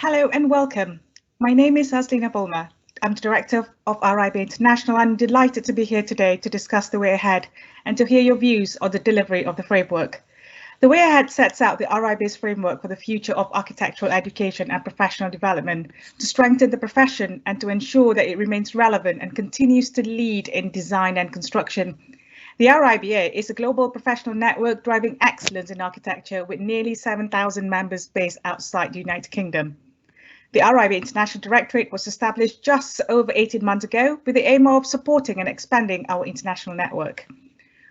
Hello and welcome. My name is Aslina Bulmer. I'm the Director of RIBA International. I'm delighted to be here today to discuss the way ahead and to hear your views on the delivery of the framework. The way ahead sets out the RIBA's framework for the future of architectural education and professional development to strengthen the profession and to ensure that it remains relevant and continues to lead in design and construction. The RIBA is a global professional network driving excellence in architecture with nearly 7,000 members based outside the United Kingdom. The RIBA International Directorate was established just over 18 months ago with the aim of supporting and expanding our international network.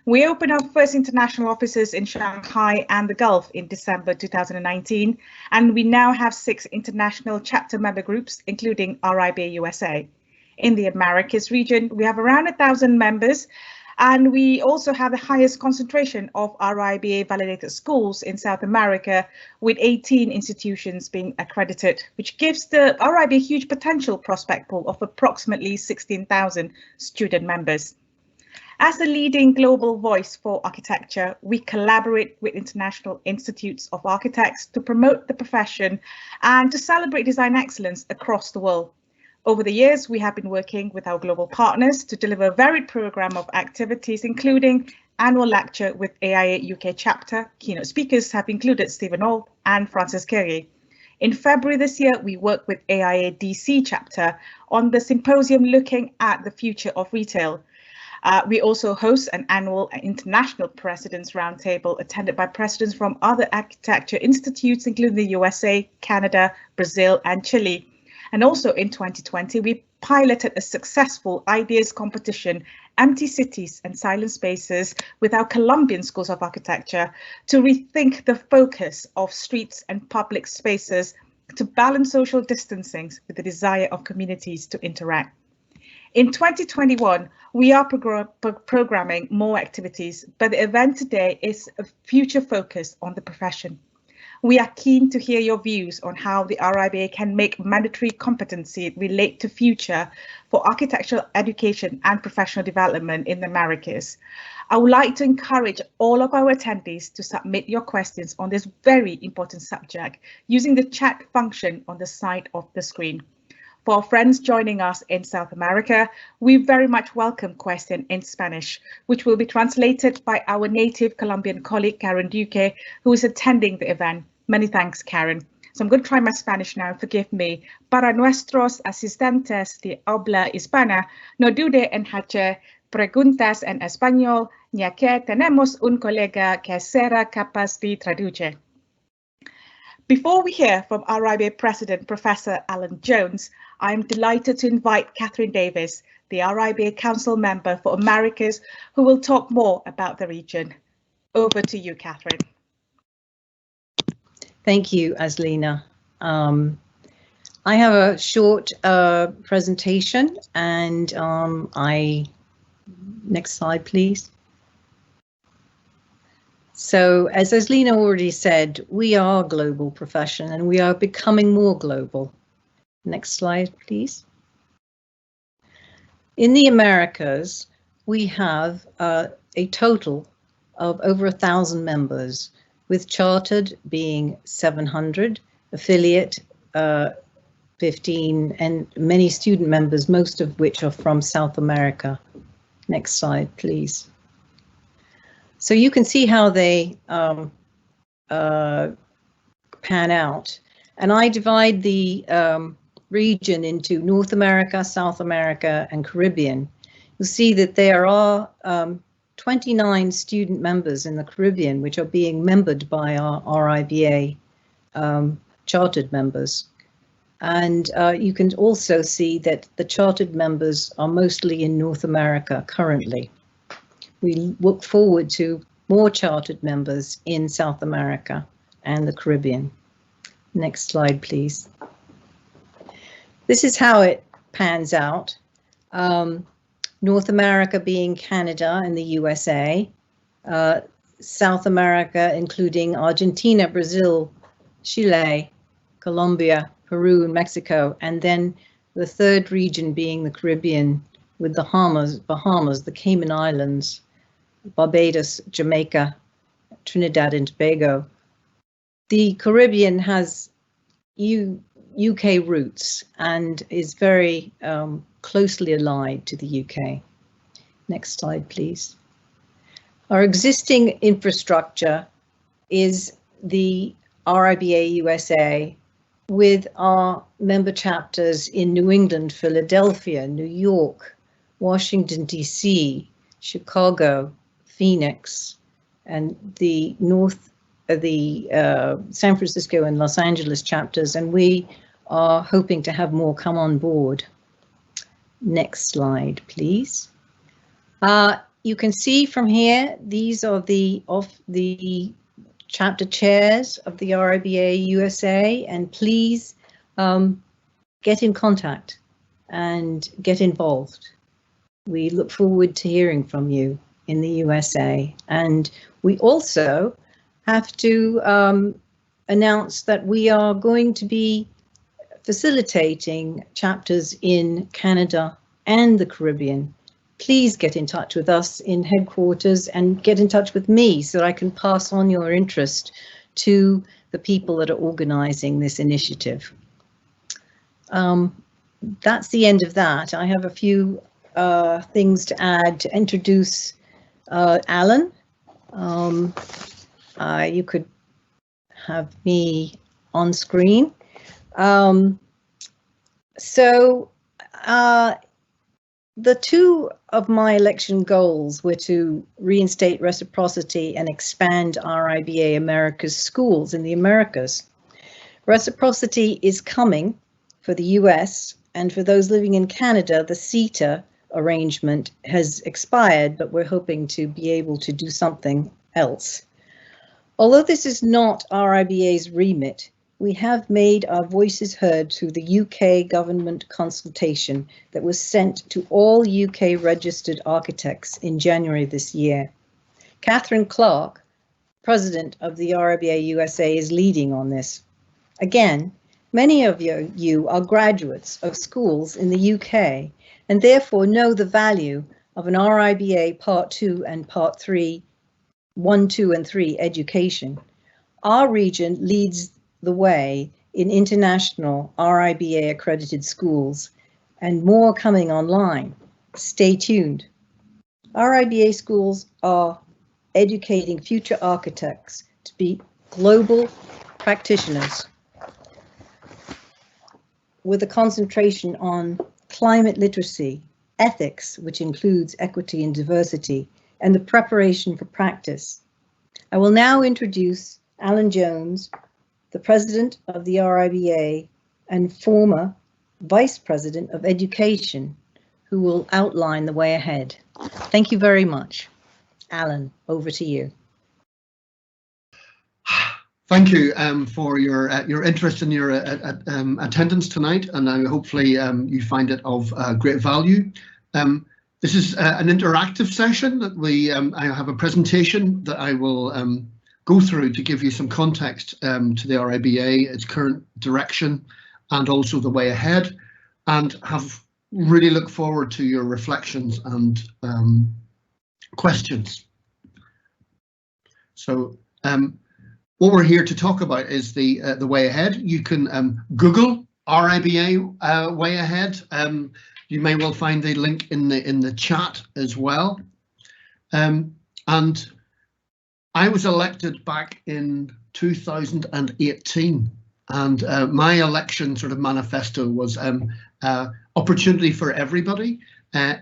We opened our first international offices in Shanghai and the Gulf in December 2019, and we now have 6 international chapter member groups, including RIBA USA. In the Americas region, we have around 1,000 members, and we also have the highest concentration of RIBA validated schools in South America, with 18 institutions being accredited, which gives the RIBA a huge potential prospect pool of approximately 16,000 student members. As the leading global voice for architecture, we collaborate with international institutes of architects to promote the profession and to celebrate design excellence across the world. Over the years, we have been working with our global partners to deliver a varied program of activities, including annual lecture with AIA UK chapter. Keynote speakers have included Stephen Auld and Francis Kerry. In February this year, we worked with AIA DC chapter on the symposium looking at the future of retail. We also host an annual International Presidents Roundtable attended by presidents from other architecture institutes, including the USA, Canada, Brazil, and Chile. And also in 2020, we piloted a successful ideas competition, Empty Cities and Silent Spaces, with our Colombian schools of architecture to rethink the focus of streets and public spaces to balance social distancing with the desire of communities to interact. In 2021, we are programming more activities, but the event today is a future focus on the profession. We are keen to hear your views on how the RIBA can make mandatory competency relate to future for architectural education and professional development in the Americas. I would like to encourage all of our attendees to submit your questions on this very important subject using the chat function on the side of the screen. For our friends joining us in South America, we very much welcome questions in Spanish, which will be translated by our native Colombian colleague, Karen Duque, who is attending the event. Many thanks, Karen. So I'm going to try my Spanish now, forgive me. Para nuestros asistentes de habla hispana, no dude en hacer preguntas en español, ya que tenemos un colega que será capaz de traducir. Before we hear from RIBA President Professor Alan Jones, I am delighted to invite Catherine Davis, the RIBA Council Member for Americas, who will talk more about the region. Over to you, Catherine. Thank you, Aslina. I have a short presentation and next slide, please. So as Aslina already said, we are a global profession and we are becoming more global. Next slide, please. In the Americas, we have a total of over 1,000 members, with chartered being 700, affiliate 15, and many student members, most of which are from South America. Next slide, please. So you can see how they pan out. And I divide the region into North America, South America, and Caribbean. You'll see that there are 29 student members in the Caribbean, which are being membered by our RIBA chartered members. And you can also see that the chartered members are mostly in North America currently. We look forward to more chartered members in South America and the Caribbean. Next slide, please. This is how it pans out. North America being Canada and the USA, South America including Argentina, Brazil, Chile, Colombia, Peru, and Mexico, and then the third region being the Caribbean with the Bahamas, the Cayman Islands, Barbados, Jamaica, Trinidad and Tobago. The Caribbean has, you UK roots and is very closely allied to the UK. Next slide, please. Our existing infrastructure is the RIBA USA with our member chapters in New England, Philadelphia, New York, Washington, DC, Chicago, Phoenix, and the San Francisco and Los Angeles chapters, and we are hoping to have more come on board. Next slide, please. You can see from here, these are the chapter chairs of the RIBA USA, and please get in contact and get involved. We look forward to hearing from you in the USA, and we also have to announce that we are going to be facilitating chapters in Canada and the Caribbean. Please get in touch with us in headquarters and get in touch with me so that I can pass on your interest to the people that are organizing this initiative. That's the end of that. I have a few things to add to introduce Alan. You could have me on screen. The two of my election goals were to reinstate reciprocity and expand RIBA America's schools in the Americas. Reciprocity is coming for the US, and for those living in Canada, the CETA arrangement has expired, but we're hoping to be able to do something else. Although this is not RIBA's remit, we have made our voices heard through the UK government consultation that was sent to all UK registered architects in January this year. Catherine Clark, president of the RIBA USA, is leading on this. Again, many of you are graduates of schools in the UK and therefore know the value of an RIBA Part 2 and Part 3, 1, 2 and 3 education. Our region leads the way in international RIBA accredited schools, and more coming online. Stay tuned. RIBA schools are educating future architects to be global practitioners with a concentration on climate literacy, ethics, which includes equity and diversity, and the preparation for practice. I will now introduce Alan Jones, the president of the RIBA and former vice president of education, who will outline the way ahead. Thank you very much. Alan, over to you. Thank you for your interest and your attendance tonight, and hopefully you find it of great value. This is an interactive session that I have a presentation that I will go through to give you some context to the RIBA, its current direction, and also the way ahead, and have really look forward to your reflections and questions. So what we're here to talk about is the way ahead. You can Google RIBA way ahead. You may well find the link in the chat as well. And I was elected back in 2018, and my election sort of manifesto was opportunity for everybody,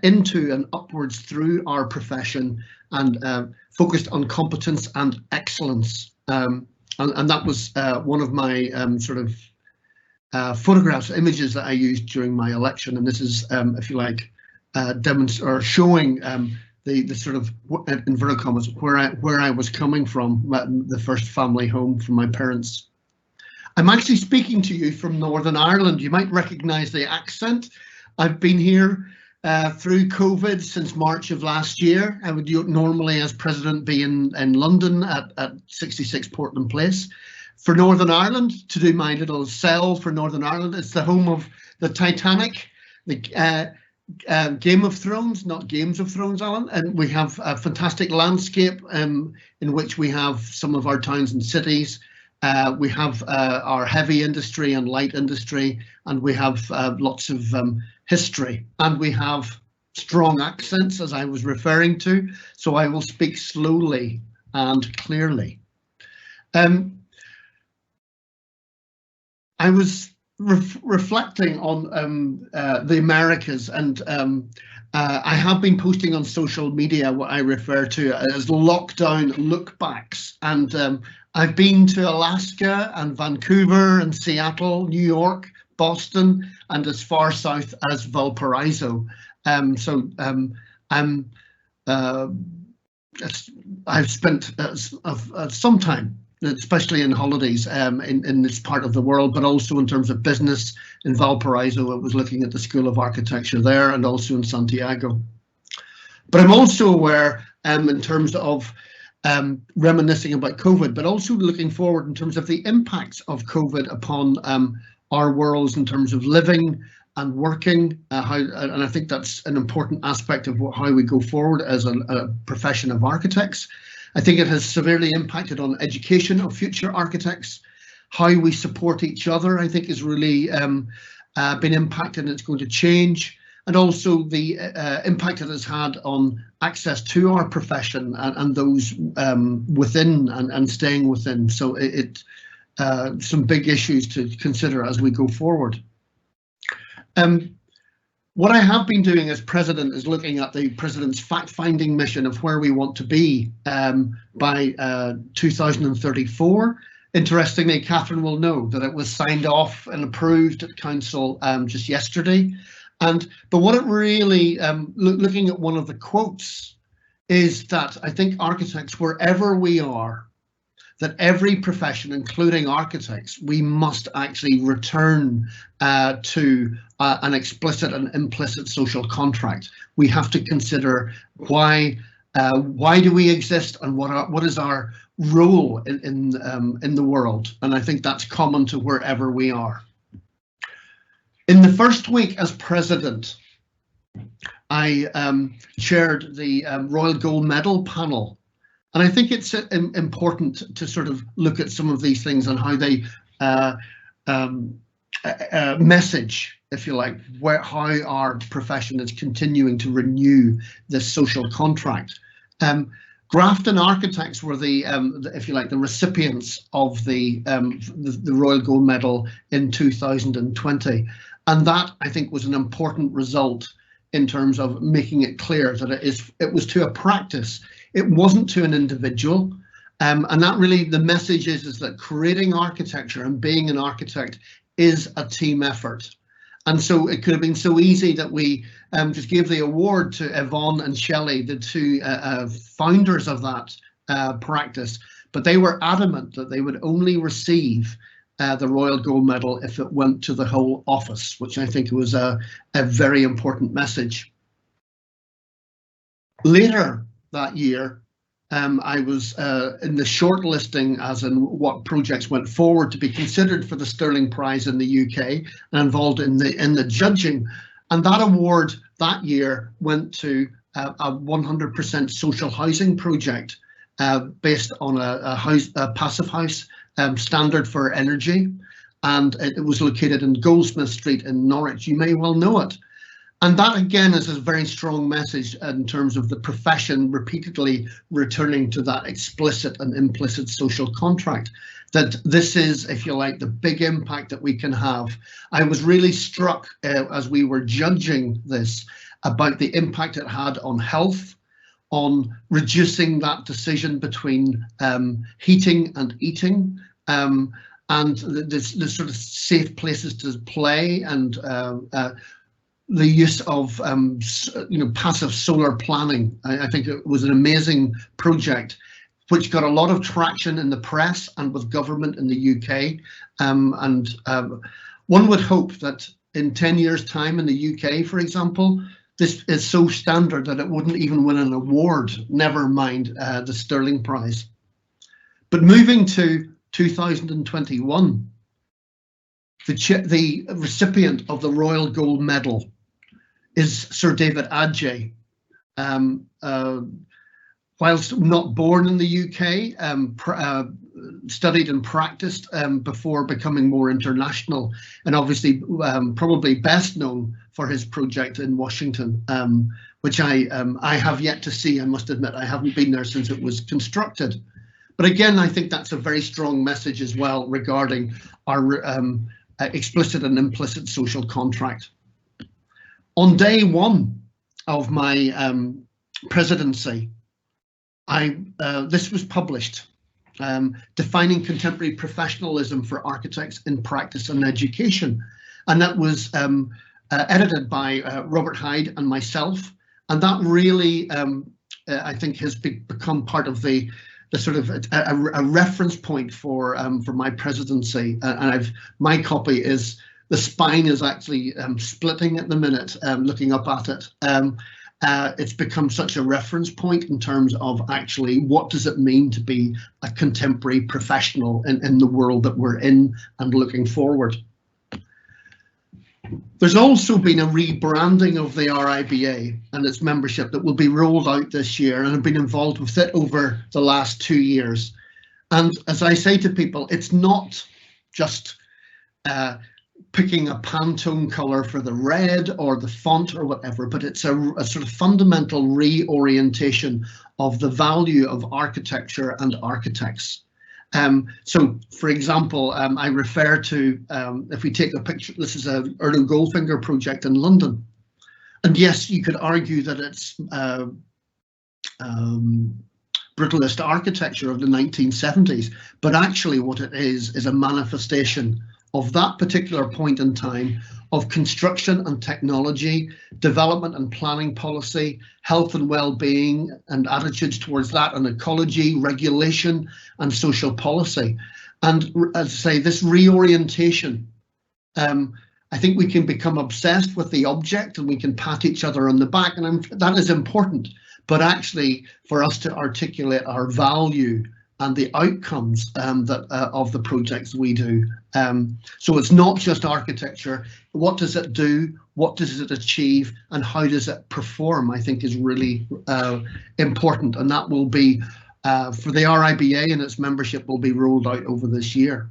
into and upwards through our profession, and focused on competence and excellence. And that was one of my sort of photographs, images that I used during my election. And this is, if you like, showing the sort of inverted commas where I was coming from, the first family home from my parents. I'm actually speaking to you from Northern Ireland. You might recognise the accent. I've been here through COVID since March of last year. I would normally, as president, be in London at 66 Portland Place. For Northern Ireland, to do my little sell for Northern Ireland, it's the home of the Titanic, the Game of Thrones, not Games of Thrones, Alan, and we have a fantastic landscape in which we have some of our towns and cities, We have our heavy industry and light industry, and we have lots of history, and we have strong accents, as I was referring to, so I will speak slowly and clearly. I was reflecting on the Americas, and I have been posting on social media what I refer to as lockdown lookbacks, and I've been to Alaska and Vancouver and Seattle, New York, Boston, and as far south as Valparaiso. I've spent some time, especially in holidays, in this part of the world, but also in terms of business. In Valparaiso, I was looking at the School of Architecture there, and also in Santiago. But I'm also aware, in terms of reminiscing about COVID, but also looking forward in terms of the impacts of COVID upon our worlds in terms of living and working, and I think that's an important aspect of how we go forward as a profession of architects. I think it has severely impacted on education of future architects. How we support each other, I think, is really been impacted, and it's going to change. And also the impact it has had on access to our profession and those within and staying within. So some big issues to consider as we go forward. What I have been doing as president is looking at the president's fact-finding mission of where we want to be by 2034. Interestingly, Catherine will know that it was signed off and approved at council just yesterday. But what it really, looking at one of the quotes, is that I think architects, wherever we are, that every profession, including architects, we must actually return to an explicit and implicit social contract. We have to consider why do we exist, and what is our role in the world, and I think that's common to wherever we are. In the first week as president, I chaired the Royal Gold Medal panel. And I think it's important to sort of look at some of these things and how they message, if you like, how our profession is continuing to renew this social contract. Grafton Architects were the if you like, the recipients of the Royal Gold Medal in 2020, and that I think was an important result in terms of making it clear that it was to a practice. It wasn't to an individual, and that really the message is that creating architecture and being an architect is a team effort. And so it could have been so easy that we just gave the award to Yvonne and Shelley, the two founders of that practice, but they were adamant that they would only receive the Royal Gold Medal if it went to the whole office, which I think was a very important message. Later that year, I was in the shortlisting, as in what projects went forward to be considered for the Sterling Prize in the UK, and involved in the judging. And that award that year went to a 100% social housing project based on a passive house standard for energy, and it was located in Goldsmith Street in Norwich. You may well know it. And that again is a very strong message in terms of the profession repeatedly returning to that explicit and implicit social contract, that this is, if you like, the big impact that we can have. I was really struck as we were judging this about the impact it had on health, on reducing that decision between heating and eating, and the sort of safe places to play, and the use of passive solar planning. I think it was an amazing project which got a lot of traction in the press and with government in the UK. And one would hope that in 10 years' time in the UK, for example, this is so standard that it wouldn't even win an award, never mind the Sterling Prize. But moving to 2021, the recipient of the Royal Gold Medal is Sir David Adjay. whilst not born in the UK, studied and practiced before becoming more international, and obviously probably best known for his project in Washington, which I have yet to see. I must admit, I haven't been there since it was constructed. But again, I think that's a very strong message as well regarding our explicit and implicit social contract. On day one of my presidency, this was published, Defining Contemporary Professionalism for Architects in Practice and Education. And that was edited by Robert Hyde and myself. And that really, I think, has become part of the sort of a reference point for my presidency. And my copy is, the spine is actually splitting at the minute, looking up at it. It's become such a reference point in terms of actually what does it mean to be a contemporary professional in the world that we're in and looking forward. There's also been a rebranding of the RIBA and its membership that will be rolled out this year, and I've been involved with it over the last 2 years. And as I say to people, it's not just picking a Pantone color for the red or the font or whatever, but it's a sort of fundamental reorientation of the value of architecture and architects. So, for example, I refer to, if we take a picture, this is a Erno Goldfinger project in London. And yes, you could argue that it's brutalist architecture of the 1970s, but actually what it is a manifestation of that particular point in time of construction and technology, development and planning policy, health and well-being and attitudes towards that, and ecology, regulation and social policy. And as I say, this reorientation, I think we can become obsessed with the object and we can pat each other on the back, and that is important, but actually for us to articulate our value and the outcomes of the projects we do. So it's not just architecture. What does it do? What does it achieve? And how does it perform? I think is really important. And that will be, for the RIBA and its membership, will be rolled out over this year.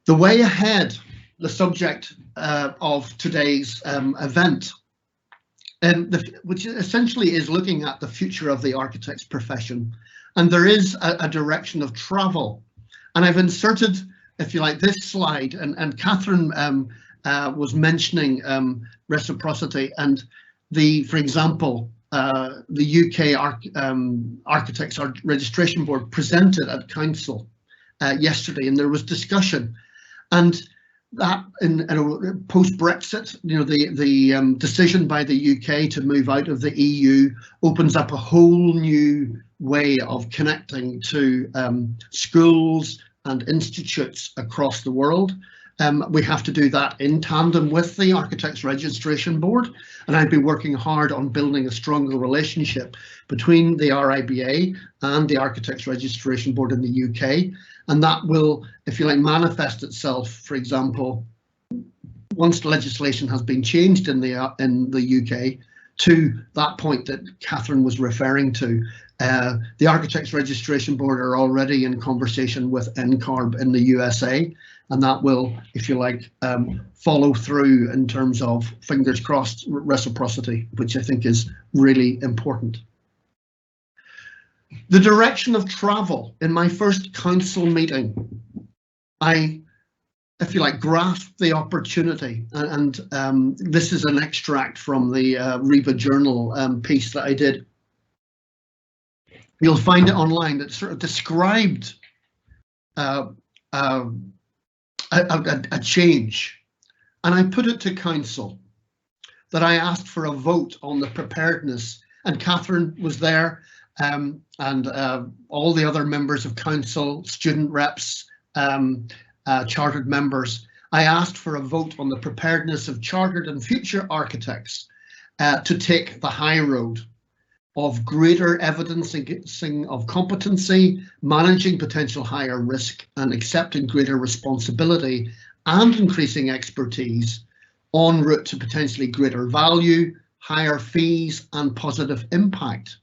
The way ahead, the subject of today's event, which essentially is looking at the future of the architect's profession. And there is a direction of travel. And I've inserted, if you like, this slide, and Catherine was mentioning reciprocity, and for example, the UK Architects Registration Board presented at Council yesterday, and there was discussion. And that in post-Brexit, you know, the decision by the UK to move out of the EU opens up a whole new way of connecting to schools and institutes across the world. We have to do that in tandem with the Architects Registration Board, and I've been working hard on building a stronger relationship between the RIBA and the Architects Registration Board in the UK, and that will, if you like, manifest itself, for example, once the legislation has been changed in the UK to that point that Catherine was referring to. The Architects Registration Board are already in conversation with NCARB in the USA, and that will, if you like, follow through in terms of, fingers crossed, reciprocity, which I think is really important. The direction of travel. In my first council meeting, I, if you like, grasped the opportunity, and this is an extract from the RIBA Journal piece that I did. You'll find it online. That sort of described a change, and I put it to council that I asked for a vote on the preparedness, and Catherine was there, and all the other members of council, student reps, chartered members. I asked for a vote on the preparedness of chartered and future architects to take the high road of greater evidencing of competency, managing potential higher risk, and accepting greater responsibility and increasing expertise en route to potentially greater value, higher fees, and positive impact.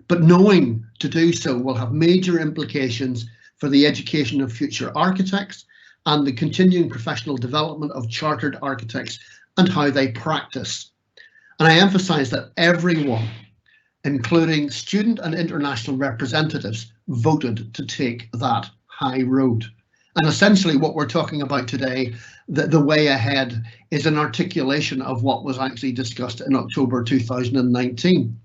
but knowing to do so will have major implications for the education of future architects and the continuing professional development of chartered architects and how they practice. And I emphasize that everyone, including student and international representatives, voted to take that high road. And essentially what we're talking about today, the way ahead, is an articulation of what was actually discussed in October 2019.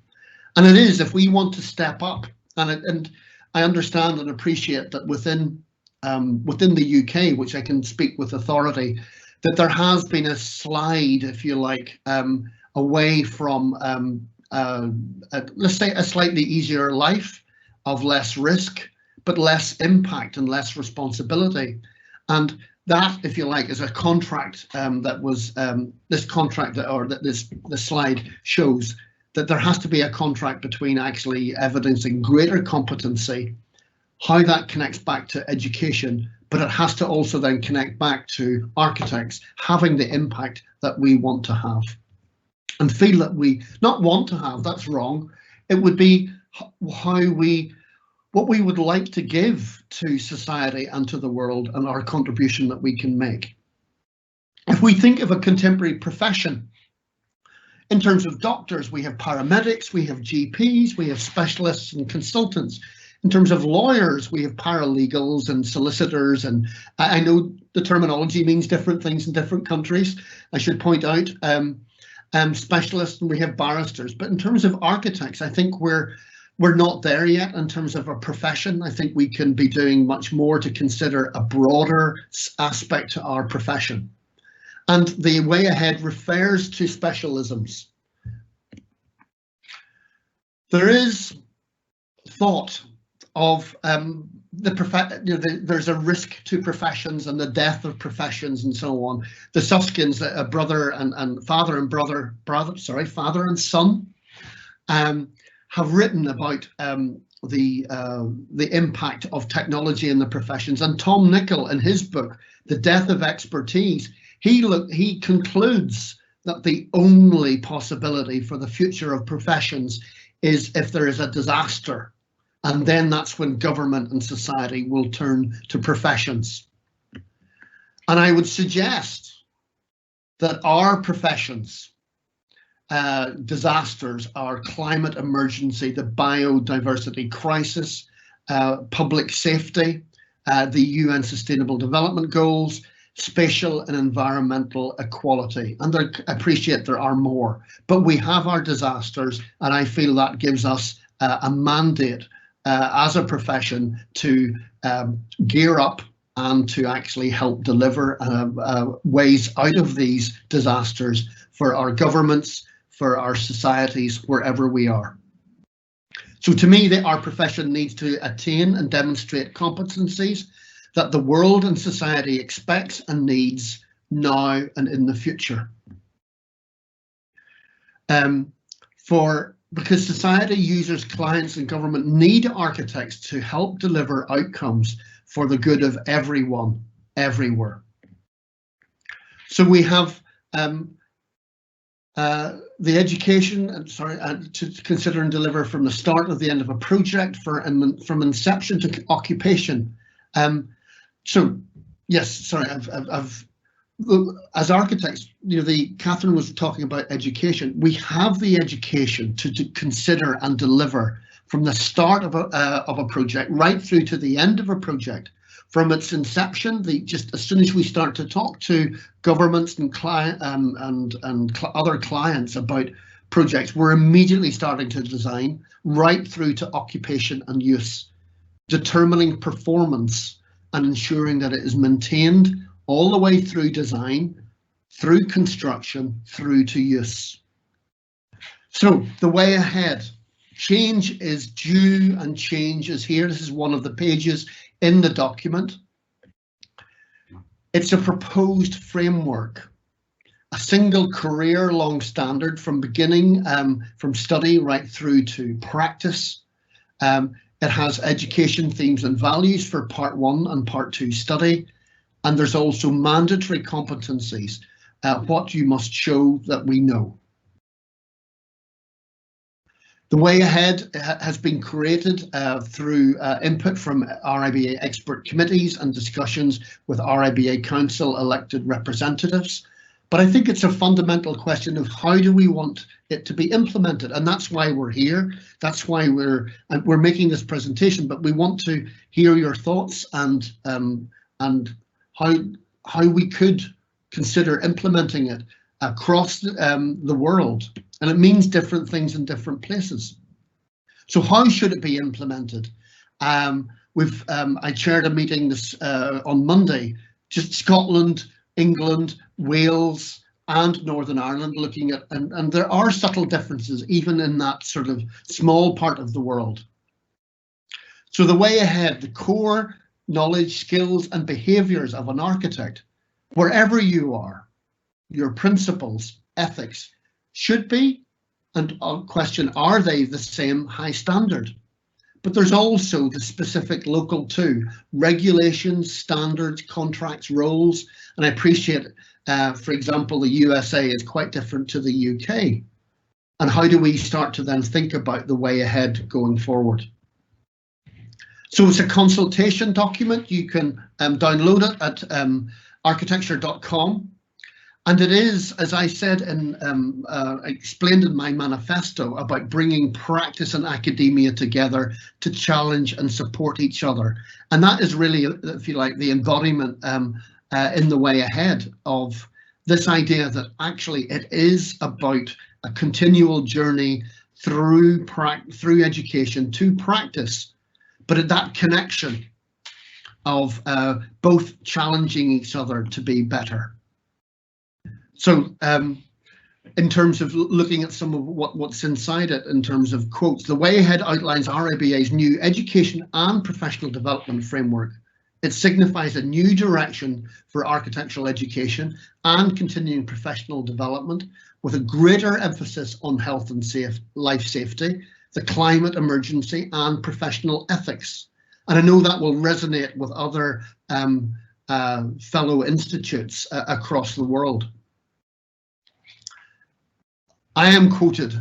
And it is, if we want to step up, and I understand and appreciate that within the UK, which I can speak with authority, that there has been a slide, if you like, away from, let's say, a slightly easier life of less risk, but less impact and less responsibility. And that, if you like, is a contract that was this contract, or that this slide shows that there has to be a contract between actually evidencing greater competency, how that connects back to education, but it has to also then connect back to architects having the impact that we want to have and feel that we not want to have. That's wrong. It would be what we would like to give to society and to the world, and our contribution that we can make. If we think of a contemporary profession, in terms of doctors, we have paramedics, we have GPs, we have specialists and consultants. In terms of lawyers, we have paralegals and solicitors, and I know the terminology means different things in different countries. I should point out specialists, and we have barristers. But in terms of architects, I think we're not there yet in terms of a profession. I think we can be doing much more to consider a broader aspect to our profession. And the way ahead refers to specialisms. There is thought of there's a risk to professions and the death of professions and so on. The Suskins, father and son, have written about the impact of technology in the professions. And Tom Nicol, in his book, The Death of Expertise, he concludes that the only possibility for the future of professions is if there is a disaster. And then that's when government and society will turn to professions. And I would suggest that our professions, disasters, our climate emergency, the biodiversity crisis, public safety, the UN Sustainable Development Goals, spatial and environmental equality. And I appreciate there are more, but we have our disasters, and I feel that gives us a mandate as a profession to gear up and to actually help deliver ways out of these disasters for our governments, for our societies, wherever we are. So to me, our profession needs to attain and demonstrate competencies that the world and society expects and needs now and in the future. Because society, users, clients and government need architects to help deliver outcomes for the good of everyone, everywhere. So we have the education, to consider and deliver from the start to the end of a project, from inception to occupation. So yes, sorry, as architects, Catherine was talking about education. We have the education to consider and deliver from the start of a project right through to the end of a project. From its inception, just as soon as we start to talk to governments and other clients about projects, we're immediately starting to design right through to occupation and use, determining performance and ensuring that it is maintained all the way through design, through construction, through to use. So the way ahead, change is due and change is here. This is one of the pages in the document. It's a proposed framework, a single career-long standard from beginning, from study right through to practice. It has education themes and values for part 1 and part 2 study. And there's also mandatory competencies, what you must show that we know. The way ahead has been created through input from RIBA expert committees and discussions with RIBA Council elected representatives. But I think it's a fundamental question of how do we want it to be implemented, and that's why we're here. That's why we're making this presentation. But we want to hear your thoughts and how we could consider implementing it across the world, and it means different things in different places. So how should it be implemented? I chaired a meeting this on Monday, just Scotland, England, Wales and Northern Ireland, looking at, and there are subtle differences even in that sort of small part of the world. So the way ahead, the core knowledge, skills and behaviours of an architect, wherever you are, your principles, ethics should be, and I'll question, are they the same high standard? But there's also the specific local too, regulations, standards, contracts, roles, and I appreciate, for example, the USA is quite different to the UK. And how do we start to then think about the way ahead going forward? So it's a consultation document. You can download it at architecture.com. And it is, as I said, explained in my manifesto, about bringing practice and academia together to challenge and support each other. And that is really, if you like, the embodiment in the way ahead of this idea that actually it is about a continual journey through education to practice, but at that connection of both challenging each other to be better. So in terms of looking at some of what's inside it, in terms of quotes, the way ahead outlines RIBA's new education and professional development framework. It signifies a new direction for architectural education and continuing professional development, with a greater emphasis on health and life safety, the climate emergency and professional ethics. And I know that will resonate with other fellow institutes across the world. I am quoted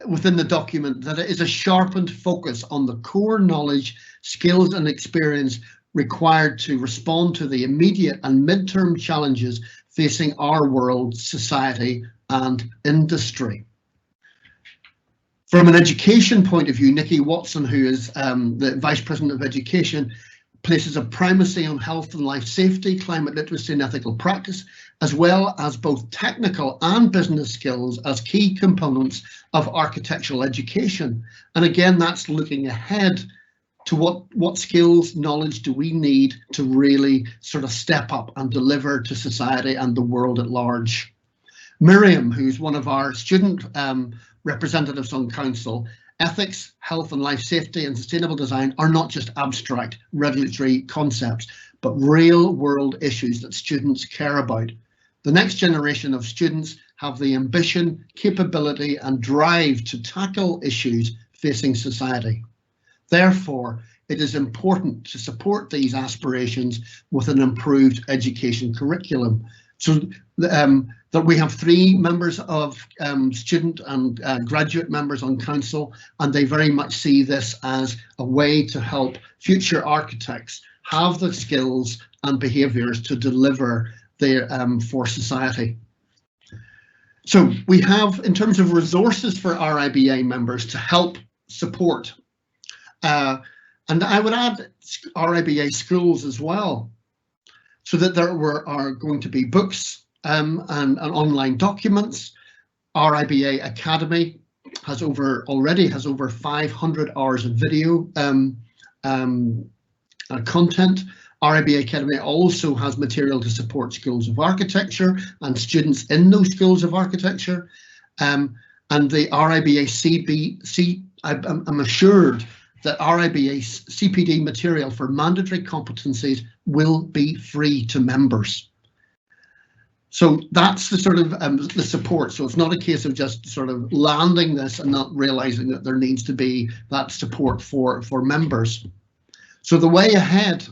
within the document that it is a sharpened focus on the core knowledge, skills and experience required to respond to the immediate and midterm challenges facing our world, society and industry. From an education point of view, Nikki Watson, who is the Vice President of Education, places a primacy on health and life safety, climate literacy and ethical practice, as well as both technical and business skills as key components of architectural education. And again, that's looking ahead to what skills, knowledge do we need to really sort of step up and deliver to society and the world at large. Miriam, who's one of our student representatives on council, ethics, health and life safety and sustainable design are not just abstract regulatory concepts, but real world issues that students care about. The next generation of students have the ambition, capability and drive to tackle issues facing society. Therefore, it is important to support these aspirations with an improved education curriculum. So that we have 3 members of student and graduate members on council, and they very much see this as a way to help future architects have the skills and behaviours to deliver their for society. So we have, in terms of resources for RIBA members to help support, and I would add RIBA schools as well, so that there are going to be books and online documents. RIBA Academy already has over 500 hours of video content. RIBA Academy also has material to support schools of architecture and students in those schools of architecture. And the RIBA I'm assured that RIBA CPD material for mandatory competencies will be free to members. So that's the sort of the support. So it's not a case of just sort of landing this and not realizing that there needs to be that support for members. So the way ahead,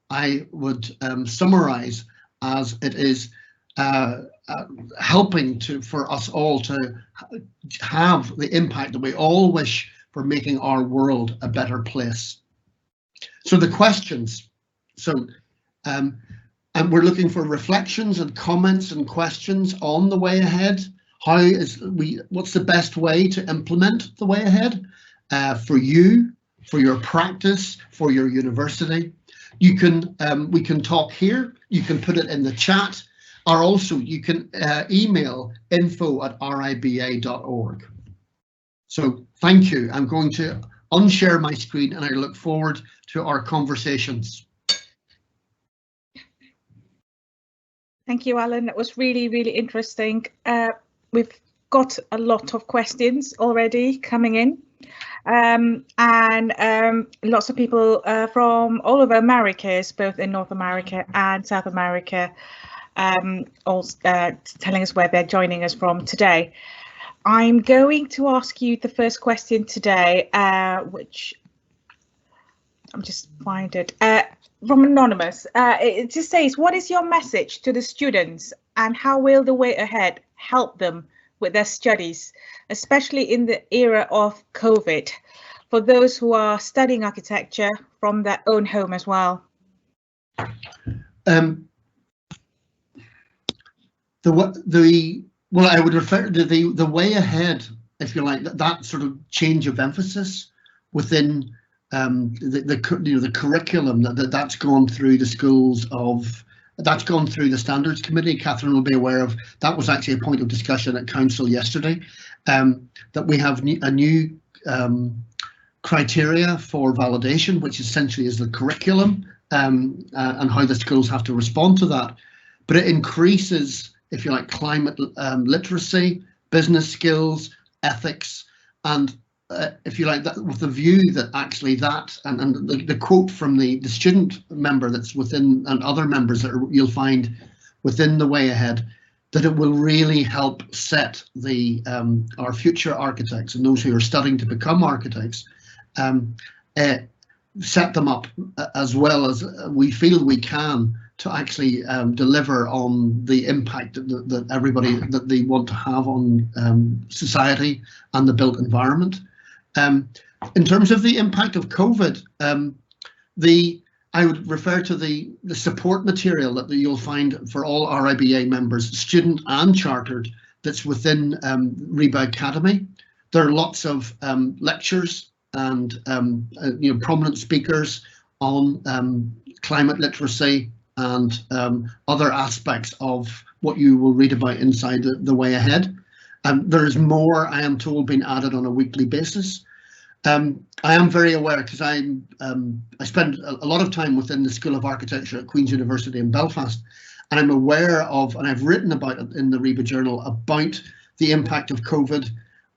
I would summarize as it is helping for us all to have the impact that we all wish for making our world a better place. So the questions. And we're looking for reflections and comments and questions on the way ahead. What's the best way to implement the way ahead for you, for your practice, for your university? We can talk here. You can put it in the chat, or also you can email info@riba.org. So thank you. I'm going to unshare my screen, and I look forward to our conversations. Thank you, Alan. That was really, really interesting. We've got a lot of questions already coming in, and lots of people from all over Americas, both in North America and South America, also telling us where they're joining us from today. I'm going to ask you the first question today, which I'm just find it. From Anonymous, it just says, what is your message to the students and how will the way ahead help them with their studies, especially in the era of COVID, for those who are studying architecture from their own home as well? Well, I would refer to the way ahead, if you like, that sort of change of emphasis within the curriculum that's gone through the schools that's gone through the standards committee. Catherine will be aware of that. Was actually a point of discussion at council yesterday, that we have a new criteria for validation, which essentially is the curriculum and how the schools have to respond to that. But it increases, if you like, climate literacy, business skills, ethics, and if you like, that with the view that actually that and the quote from the student member that's within, and other members that you'll find within the way ahead, that it will really help set the our future architects and those who are studying to become architects, set them up as well as we feel we can to actually deliver on the impact that everybody that they want to have on society and the built environment. In terms of the impact of COVID, I would refer to the support material that you'll find for all RIBA members, student and chartered, that's within RIBA Academy. There are lots of lectures and prominent speakers on climate literacy and other aspects of what you will read about inside the way ahead. There is more, I am told, being added on a weekly basis. I am very aware, because I spend a lot of time within the School of Architecture at Queen's University in Belfast, and I'm aware of, and I've written about it in the RIBA Journal, about the impact of COVID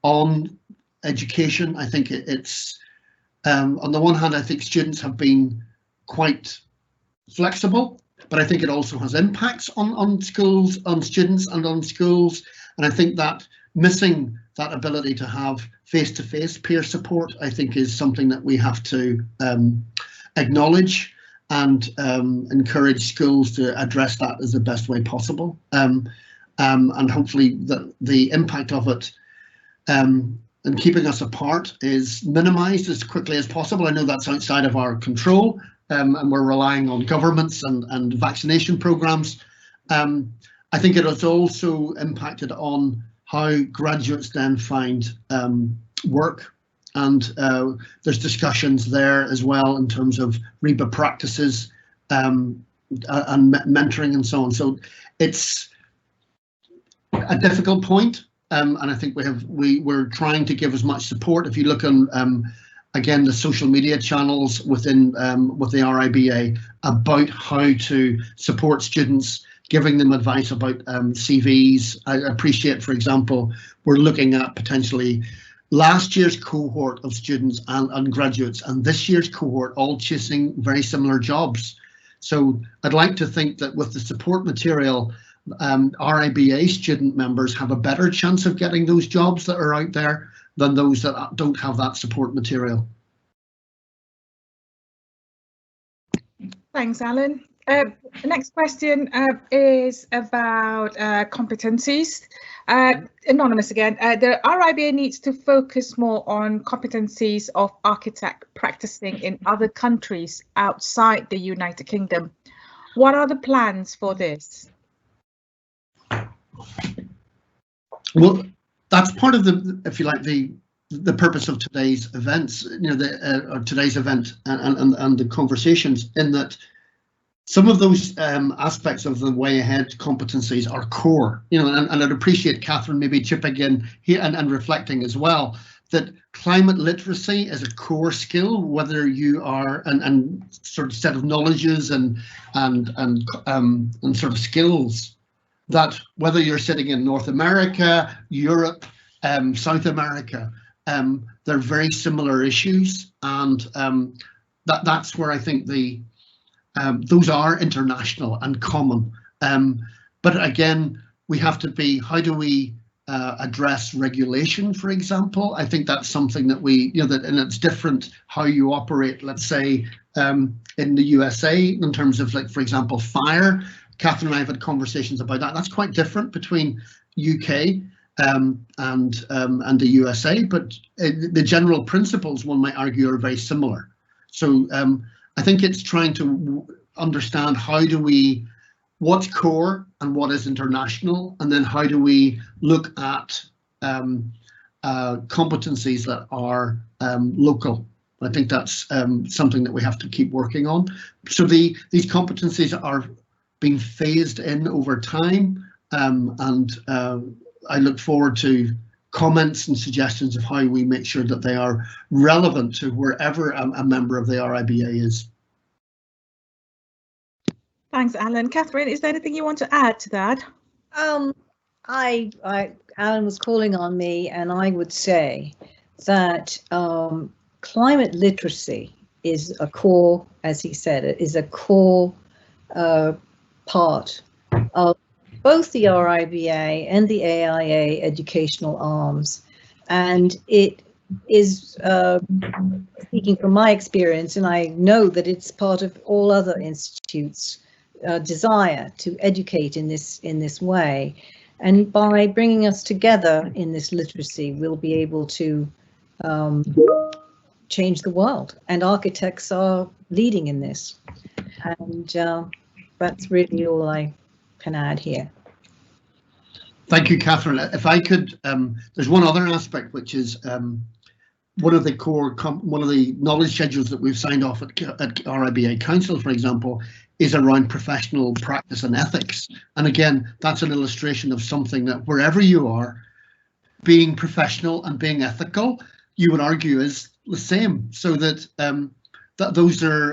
on education. I think it's, on the one hand, I think students have been quite flexible, but I think it also has impacts on schools, on students and on schools. And I think that missing that ability to have face-to-face peer support, I think, is something that we have to acknowledge and encourage schools to address that as the best way possible. And hopefully the impact of it and keeping us apart is minimized as quickly as possible. I know that's outside of our control, and we're relying on governments and vaccination programs. I think it has also impacted on how graduates then find work, and there's discussions there as well in terms of RIBA practices and mentoring and so on. So it's a difficult point, and I think we're trying to give as much support. If you look on again the social media channels within with the RIBA about how to support students, giving them advice about CVs. I appreciate, for example, we're looking at potentially last year's cohort of students and graduates and this year's cohort all chasing very similar jobs. So I'd like to think that with the support material, RIBA student members have a better chance of getting those jobs that are out there than those that don't have that support material. Thanks, Alan. The next question is about competencies. Anonymous again. The RIBA needs to focus more on competencies of architect practicing in other countries outside the United Kingdom. What are the plans for this? Well, that's part of the, if you like, the purpose of today's events, or today's event and the conversations, in that some of those aspects of the way ahead competencies are core, and I'd appreciate Catherine maybe chipping in here and reflecting as well that climate literacy is a core skill, whether you are and sort of set of knowledges and sort of skills that whether you're sitting in North America, Europe, South America, they're very similar issues, and that's where I think those are international and common. But again, we have to be, how do we address regulation, for example? I think that's something that we, and it's different how you operate, let's say, in the USA in terms of, like, for example, fire. Catherine and I have had conversations about that. That's quite different between UK and the USA, but the general principles, one might argue, are very similar. So I think it's trying to understand what's core and what is international, and then how do we look at competencies that are local. I think that's something that we have to keep working on. So these competencies are being phased in over time, and I look forward to comments and suggestions of how we make sure that they are relevant to wherever a member of the RIBA is. Thanks, Alan. Catherine, is there anything you want to add to that? Alan was calling on me, and I would say that climate literacy is a core, as he said, it is a core part of both the RIBA and the AIA educational arms, and it is, speaking from my experience, and I know that it's part of all other institutes' desire to educate in this way, and by bringing us together in this literacy, we'll be able to change the world, and architects are leading in this, and that's really all I can add here. Thank you, Catherine. If I could, there's one other aspect, which is one of the knowledge schedules that we've signed off at RIBA Council, for example, is around professional practice and ethics. And again, that's an illustration of something that wherever you are, being professional and being ethical, you would argue is the same. So that that those are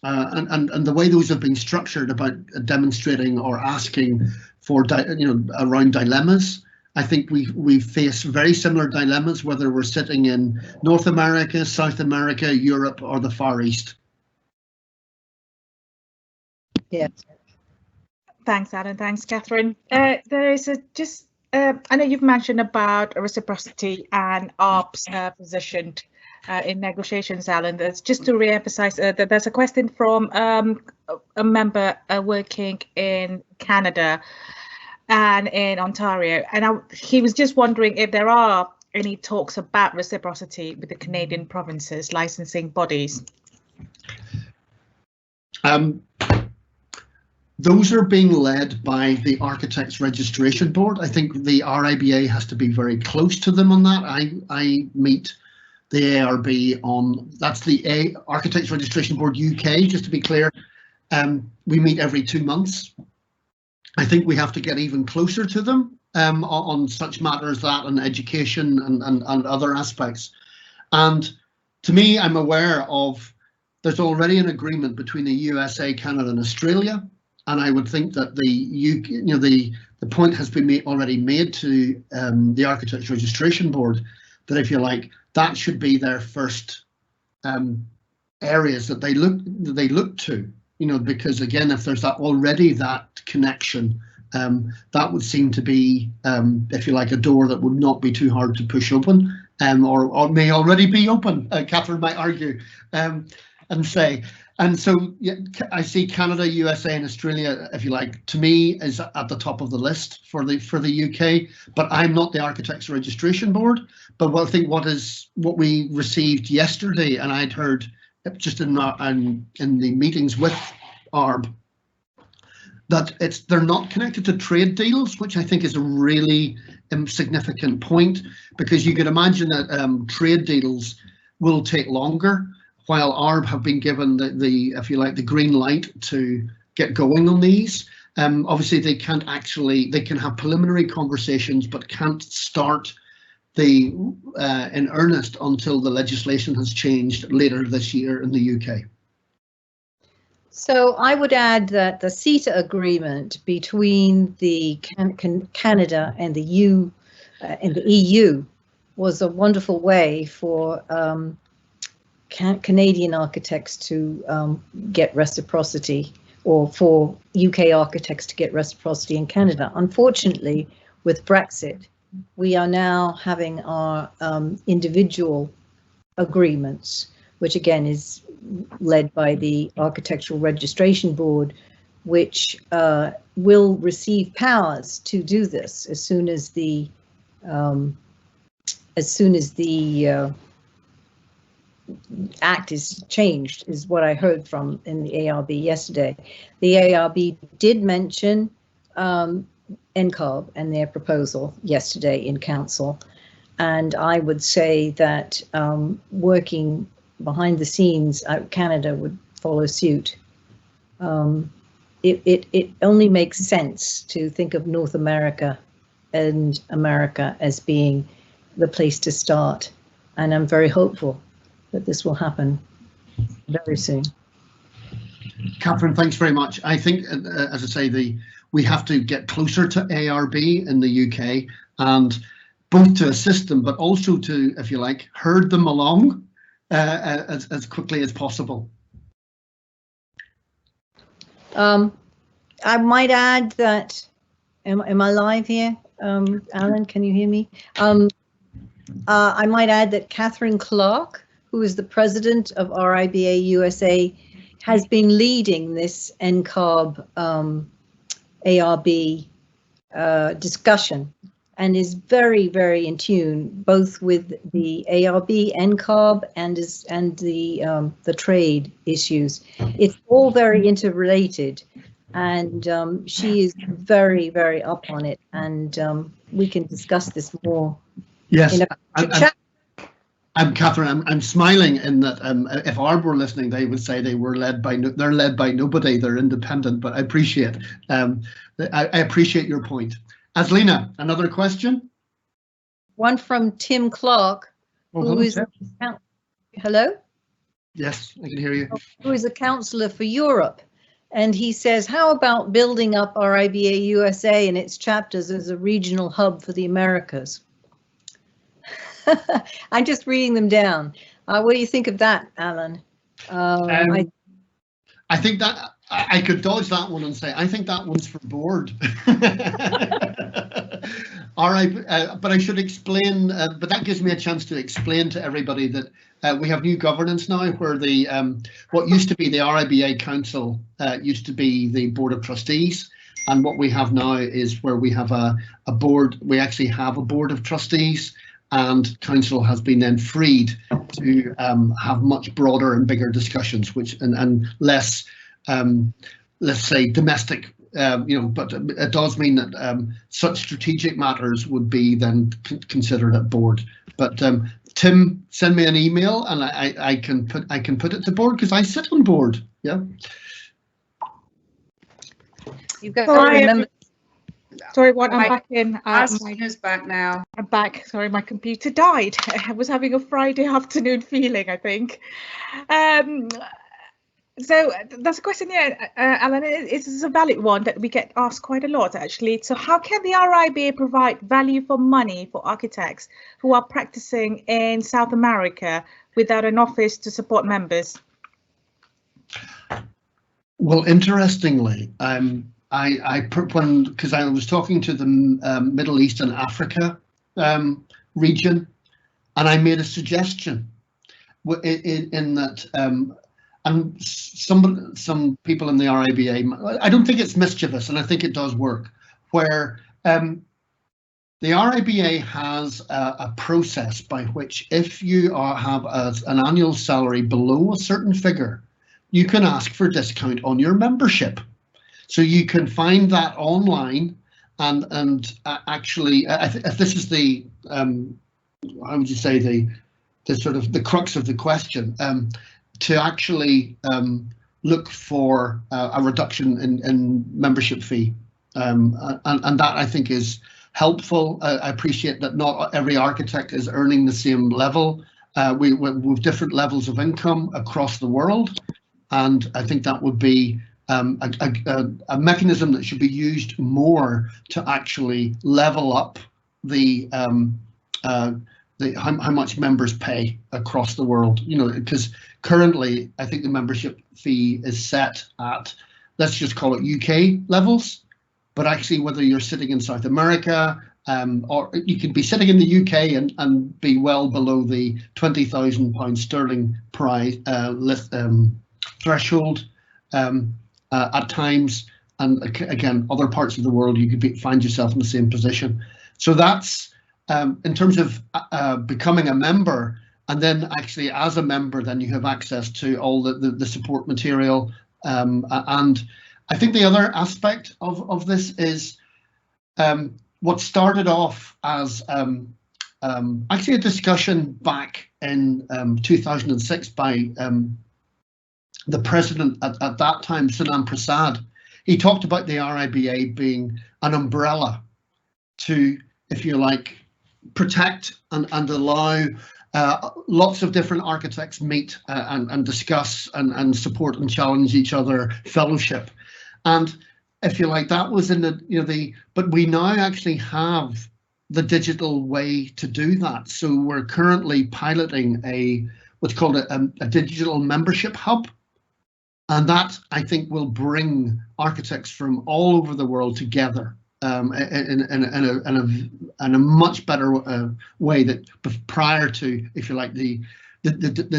and the way those have been structured about demonstrating or asking for around dilemmas. I think we face very similar dilemmas, whether we're sitting in North America, South America, Europe, or the Far East. Yes. Thanks, Alan. Thanks, Catherine. There is I know you've mentioned about reciprocity and ARP's position in negotiations, Alan. That's just to re-emphasize that there's a question from a member working in Canada and in Ontario, and he was just wondering if there are any talks about reciprocity with the Canadian provinces licensing bodies. Those are being led by the Architects Registration Board. I think the RIBA has to be very close to them on that. I meet the ARB on, that's the Architects Registration Board UK, just to be clear. We meet every 2 months. I think we have to get even closer to them on such matters as that, and education and other aspects. And to me, I'm aware of, there's already an agreement between the USA, Canada and Australia. And I would think that the UK, the point has been already made to the Architects Registration Board that, if you like, that should be their first areas that they look to, because again, if there's already that connection, that would seem to be, if you like, a door that would not be too hard to push open, or may already be open. Catherine might argue and say. And so yeah, I see Canada, USA, and Australia, if you like, to me is at the top of the list for the UK. But I'm not the Architects Registration Board. But I think what we received yesterday, and I'd heard just in the meetings with ARB, that they're not connected to trade deals, which I think is a really significant point, because you could imagine that trade deals will take longer, while ARB have been given the if you like, the green light to get going on these. Obviously they can have preliminary conversations, but can't start in earnest until the legislation has changed later this year in the UK. So I would add that the CETA agreement between the Canada and the EU was a wonderful way for Canadian architects to get reciprocity, or for UK architects to get reciprocity in Canada. Unfortunately, with Brexit, we are now having our individual agreements, which again is led by the Architectural Registration Board, which will receive powers to do this as soon as the Act is changed, is what I heard from in the ARB yesterday. The ARB did mention NCARB and their proposal yesterday in Council, and I would say that working behind the scenes, Canada would follow suit. It only makes sense to think of North America and America as being the place to start, and I'm very hopeful that this will happen very soon. Catherine, thanks very much. I think, as I say, we have to get closer to ARB in the UK, and both to assist them, but also to, if you like, herd them along as quickly as possible. I might add that, am I live here? Alan, can you hear me? I might add that Catherine Clark, who is the president of RIBA USA, has been leading this NCARB ARB discussion, and is very, very in tune both with the ARB, NCARB, and the trade issues. It's all very interrelated, and she is very, very up on it, and we can discuss this more. Yes, I'm Catherine. I'm smiling in that if ARB were listening, they would say they're led by nobody. They're independent. But I appreciate your point. Aslina, another question? One from Tim Clark, who is hello? Yes, I can hear you. Who is a councillor for Europe. And he says, how about building up RIBA USA and its chapters as a regional hub for the Americas? I'm just reading them down. What do you think of that, Alan? I think that I could dodge that one and say I think that one's for board. All right, but I should explain. But that gives me a chance to explain to everybody that we have new governance now, where the what used to be the RIBA Council used to be the Board of Trustees, and what we have now is where we have a board. We actually have a Board of Trustees. And Council has been then freed to have much broader and bigger discussions, which and less, let's say, domestic. But it does mean that such strategic matters would be then considered at board. But Tim, send me an email, and I can put it to board because I sit on board. Yeah. You've got to remember. Sorry, what? I'm back in. Aslina's back now. I'm back. Sorry, my computer died. I was having a Friday afternoon feeling, I think. So that's a question, yeah, Alan. It's a valid one that we get asked quite a lot, actually. So how can the RIBA provide value for money for architects who are practicing in South America without an office to support members? Well, interestingly, because I was talking to the Middle East and Africa region, and I made a suggestion in that and some people in the RIBA, I don't think it's mischievous, and I think it does work, where the RIBA has a process by which if you have an annual salary below a certain figure, you can ask for discount on your membership. So you can find that online, and actually, if this is the how would you say, the sort of the crux of the question, to actually look for a reduction in membership fee, and that I think is helpful. I appreciate that not every architect is earning the same level. We've different levels of income across the world, and I think that would be a mechanism that should be used more to actually level up the how much members pay across the world. You know, because currently I think the membership fee is set at, let's just call it UK levels. But actually, whether you're sitting in South America, or you could be sitting in the UK and be well below the £20,000 sterling price threshold at times, and again, other parts of the world, you could find yourself in the same position. So that's in terms of becoming a member, and then actually as a member, then you have access to all the support material, and I think the other aspect of this is what started off as actually a discussion back in 2006 by the president at that time, Sunam Prasad. He talked about the RIBA being an umbrella to, if you like, protect and allow lots of different architects meet and discuss and support and challenge each other, fellowship. And if you like, that was in the, but we now actually have the digital way to do that. So we're currently piloting what's called a digital membership hub. And that, I think, will bring architects from all over the world together in a much better way that prior to, if you like, the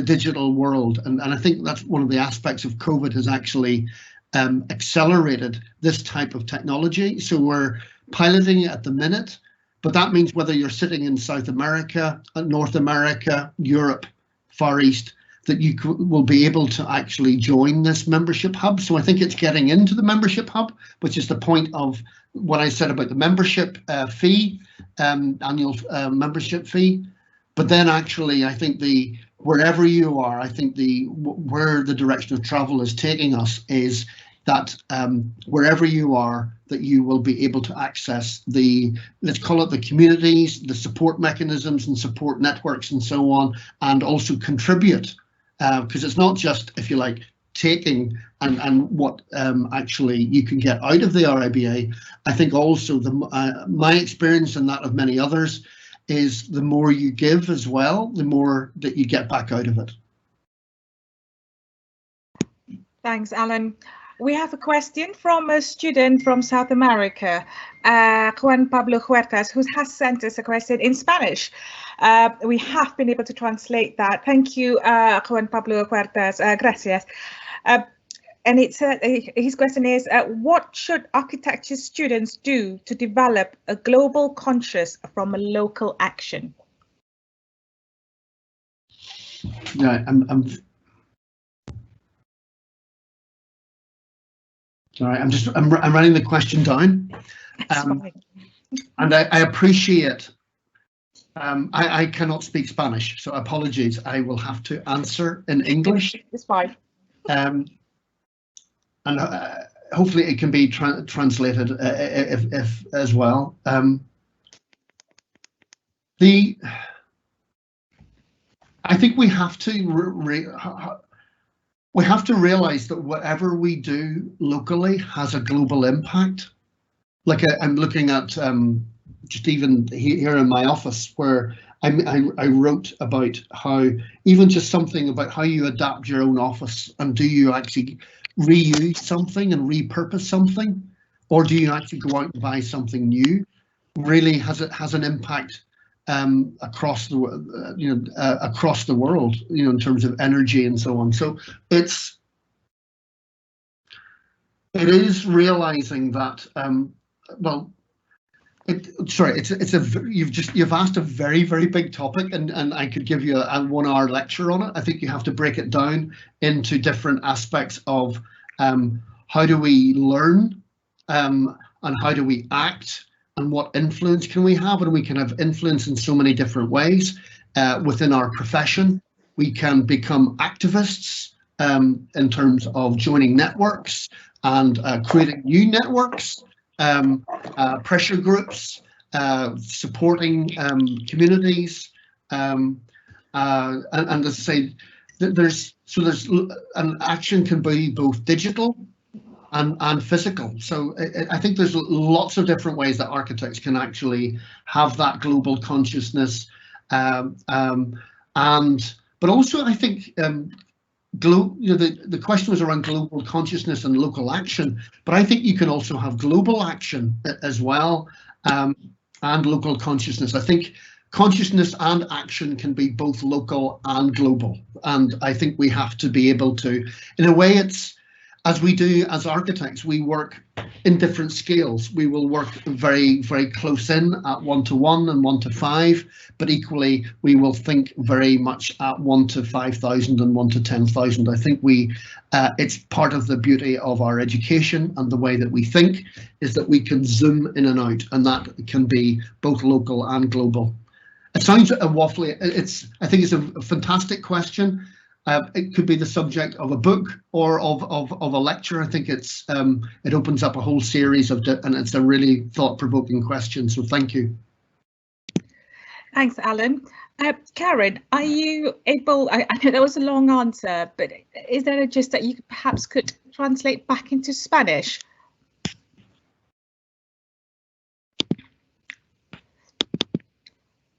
digital world. And I think that's one of the aspects of COVID has actually accelerated this type of technology. So we're piloting it at the minute, but that means whether you're sitting in South America, North America, Europe, Far East, that you will be able to actually join this membership hub. So I think it's getting into the membership hub, which is the point of what I said about the membership fee, annual membership fee. But then actually, I think wherever you are, I think where the direction of travel is taking us is that wherever you are, that you will be able to access let's call it the communities, the support mechanisms and support networks and so on, and also contribute. Because it's not just, if you like, taking and what actually you can get out of the RIBA. I think also my experience and that of many others is the more you give as well, the more that you get back out of it. Thanks, Alan. We have a question from a student from South America, Juan Pablo Huertas, who has sent us a question in Spanish. We have been able to translate that. Thank you, Juan Pablo Huertas. Gracias. And his question is, what should architecture students do to develop a global conscious from a local action? Yeah, sorry, I'm writing the question down, and I appreciate. I cannot speak Spanish, so apologies. I will have to answer in English. It's fine. And hopefully it can be translated if as well. I think we have to realize that whatever we do locally has a global impact. Like I'm looking at just even here in my office, where I wrote about how even just something about how you adapt your own office, and do you actually reuse something and repurpose something, or do you actually go out and buy something new, really has an impact across the across the world, in terms of energy and so on. So it is realizing that you've asked a very, very big topic, and I could give you a 1-hour lecture on it. I think you have to break it down into different aspects of how do we learn, and how do we act, and what influence can we have. And we can have influence in so many different ways within our profession. We can become activists in terms of joining networks and creating new networks, pressure groups, supporting communities, and as I say, an action can be both digital and physical. So I think there's lots of different ways that architects can actually have that global consciousness, but also I think the question was around global consciousness and local action, but I think you can also have global action as well, and local consciousness. I think consciousness and action can be both local and global, and I think we have to be able to, in a way, it's as we do as architects, we work in different scales. We will work very, very close in at 1-to-1 and 1-to-5, but equally we will think very much at 1-to-5,000 and 1-to-10,000. I think it's part of the beauty of our education and the way that we think is that we can zoom in and out, and that can be both local and global. It sounds a waffly. I think it's a fantastic question. It could be the subject of a book or of a lecture. I think it opens up a whole series and it's a really thought-provoking question. So thank you. Thanks, Alan. Karen, are you able? I know that was a long answer, but is there a gist that you perhaps could translate back into Spanish?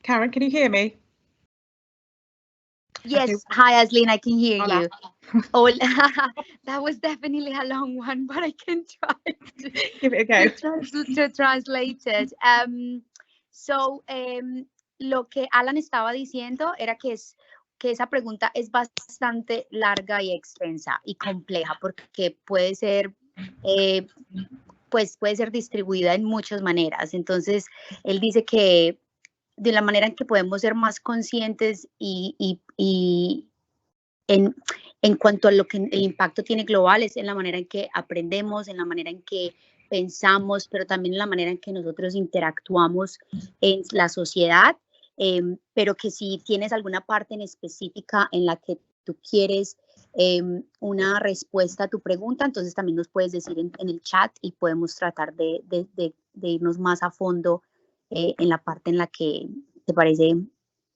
Karen, can you hear me? Yes, Okay. hi Aslin, I can hear Hola. you. Hola. That was definitely a long one, but I can try to Give it a go. to translate it. Lo que Alan estaba diciendo era que esa pregunta es bastante larga y extensa y compleja porque puede ser puede ser distribuida en muchas maneras. Entonces, él dice que de la manera en que podemos ser más conscientes y en cuanto a lo que el impacto tiene global es en la manera en que aprendemos, en la manera en que pensamos, pero también en la manera en que nosotros interactuamos en la sociedad, pero que si tienes alguna parte en específica en la que tú quieres una respuesta a tu pregunta, entonces también nos puedes decir en el chat y podemos tratar de irnos más a fondo en la parte en la que te parece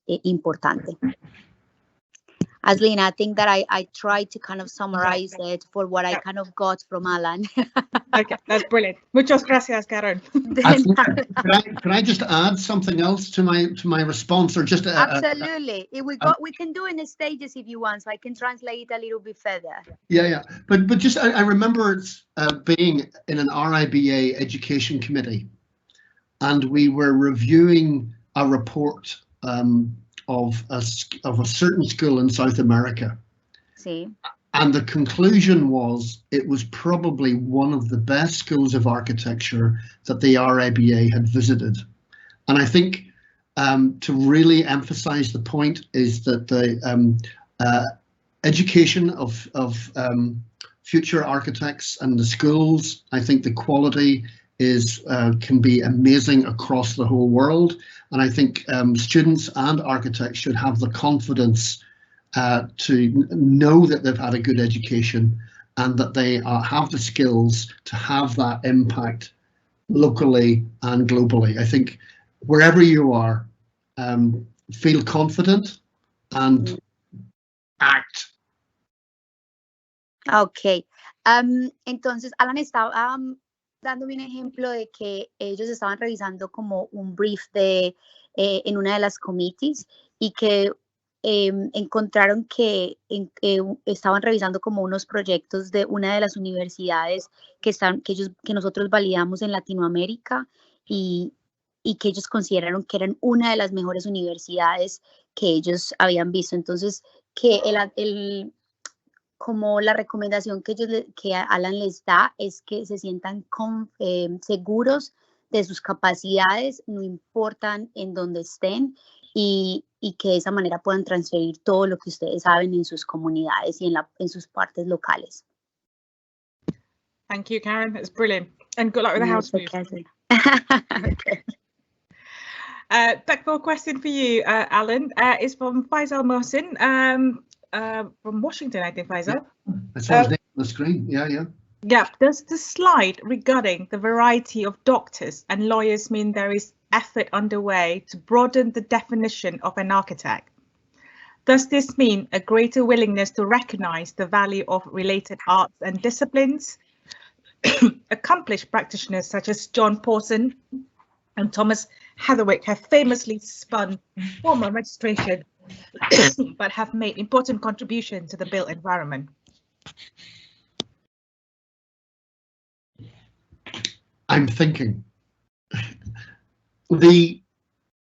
importante. Aslin, I think that I tried to kind of summarize it for what I kind of got from Alan. Okay, that's brilliant. Muchas gracias, Karen. Can I just add something else to my response, or just Absolutely. We can do in the stages if you want, so I can translate a little bit further. Yeah. But just I remember being in an RIBA education committee, and we were reviewing a report of a certain school in South America. Sí. And the conclusion was it was probably one of the best schools of architecture that the RIBA had visited. And I think to really emphasize the point is that the education of future architects and the schools, I think the quality can be amazing across the whole world. And I think students and architects should have the confidence to know that they've had a good education and that they have the skills to have that impact locally and globally. I think wherever you are, feel confident and act. Ok. Entonces, Alan estaba dándome un ejemplo de que ellos estaban revisando como un brief en una de las committees y que encontraron que estaban revisando como unos proyectos de una de las universidades que nosotros validamos en Latinoamérica y y que ellos consideraron que eran una de las mejores universidades que ellos habían visto. Entonces, que como la recomendación que Alan les da es que se sientan seguros de sus capacidades, no importan en dónde estén, y que de esa manera puedan transferir todo lo que ustedes saben en sus comunidades y en sus partes locales. Thank you, Karen. That's brilliant. And good luck with the house move. Okay. Back question for you, Alan, is from Faisal Mohsin from Washington, I think, Faisal. I saw his name on the screen. Yeah. Yeah. Does the slide regarding the variety of doctors and lawyers mean there is effort underway to broaden the definition of an architect? Does this mean a greater willingness to recognize the value of related arts and disciplines? Accomplished practitioners such as John Pawson and Thomas Heatherwick have famously spun formal registration but have made important contributions to the built environment. I'm thinking. The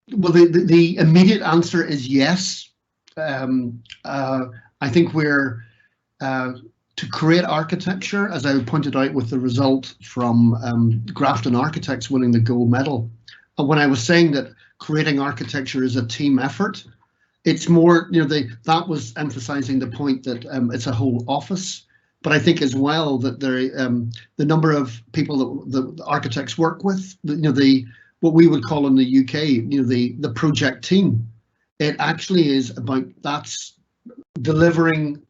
immediate answer is yes. I think we're to create architecture, as I pointed out with the result from Grafton Architects winning the gold medal. And when I was saying that creating architecture is a team effort, it's more, that was emphasizing the point that it's a whole office. But I think as well that the number of people that the architects work with, what we would call in the UK, the project team, it actually is about that's delivering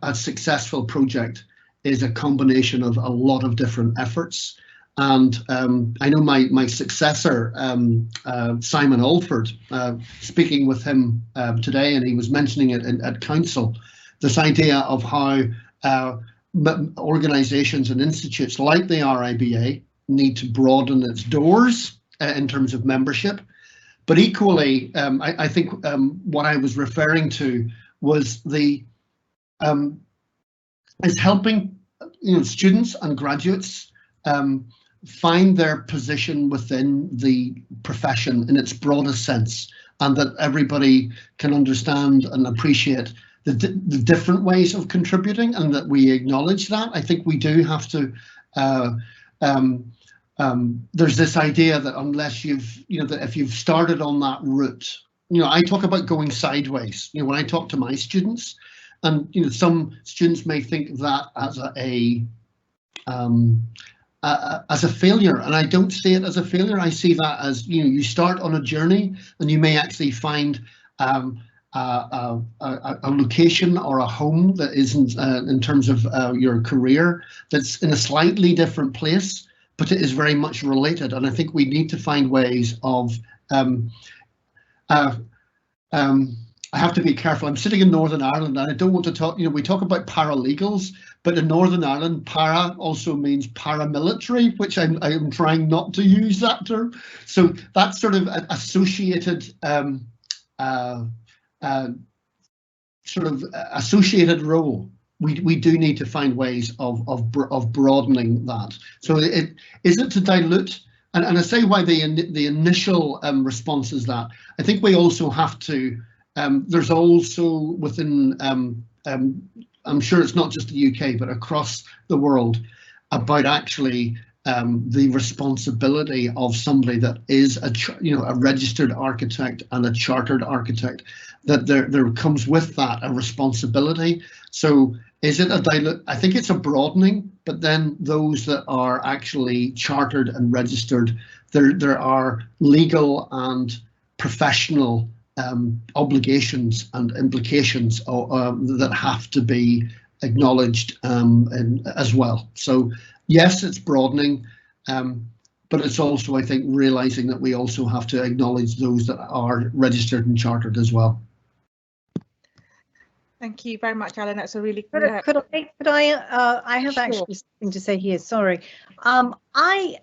a successful project is a combination of a lot of different efforts. And I know my successor, Simon Alford, speaking with him today, and he was mentioning it at council, this idea of how organisations and institutes like the RIBA need to broaden its doors in terms of membership. But equally, I think what I was referring to was is helping students and graduates find their position within the profession in its broadest sense, and that everybody can understand and appreciate the different ways of contributing, and that we acknowledge that. I think we do have to. There's this idea that unless that if you've started on that route, I talk about going sideways. When I talk to my students, and some students may think that as a failure, and I don't see it as a failure. I see that as you start on a journey, and you may actually find a location or a home that isn't in terms of your career that's in a slightly different place, but it is very much related. And I think we need to find ways of I have to be careful. I'm sitting in Northern Ireland, and I don't want to talk, we talk about paralegals, but in Northern Ireland, para also means paramilitary, which I'm trying not to use that term. So that's sort of associated associated role. We do need to find ways of broadening that. So is it to dilute? And I say why the initial response is that I think we also have to. There's also within, I'm sure it's not just the UK, but across the world, about actually the responsibility of somebody that is a registered architect and a chartered architect, that there comes with that a responsibility. So is it a dilute? I think it's a broadening, but then those that are actually chartered and registered, there are legal and professional obligations and implications that have to be acknowledged as well. So yes, it's broadening, but it's also, I think, realizing that we also have to acknowledge those that are registered and chartered as well. Thank you very much, Alan. That's a really could I have actually something to say here. Sorry, I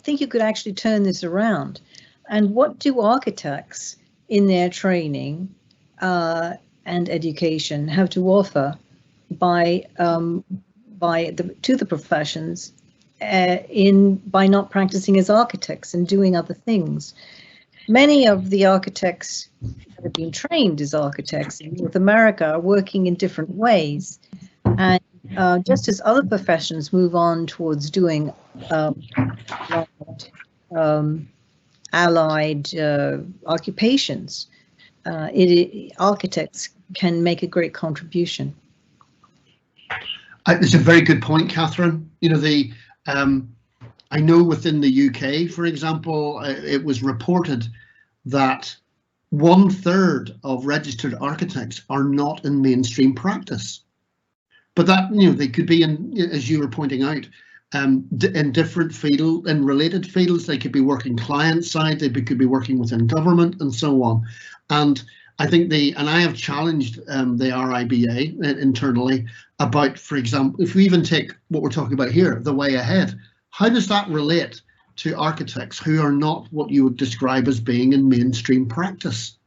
think you could actually turn this around. And what do architects in their training and education have to offer to the professions by not practicing as architects and doing other things. Many of the architects that have been trained as architects in North America are working in different ways. And just as other professions move on towards doing allied occupations, architects can make a great contribution. It's a very good point, Catherine. You know, I know within the UK, for example, it was reported that 1/3 of registered architects are not in mainstream practice. But that, you know, they could be in, as you were pointing out, in different fields, in related fields. They could be working client side, they could be working within government and so on. And I think and I have challenged the RIBA internally about, for example, if we even take what we're talking about here, the way ahead, how does that relate to architects who are not what you would describe as being in mainstream practice?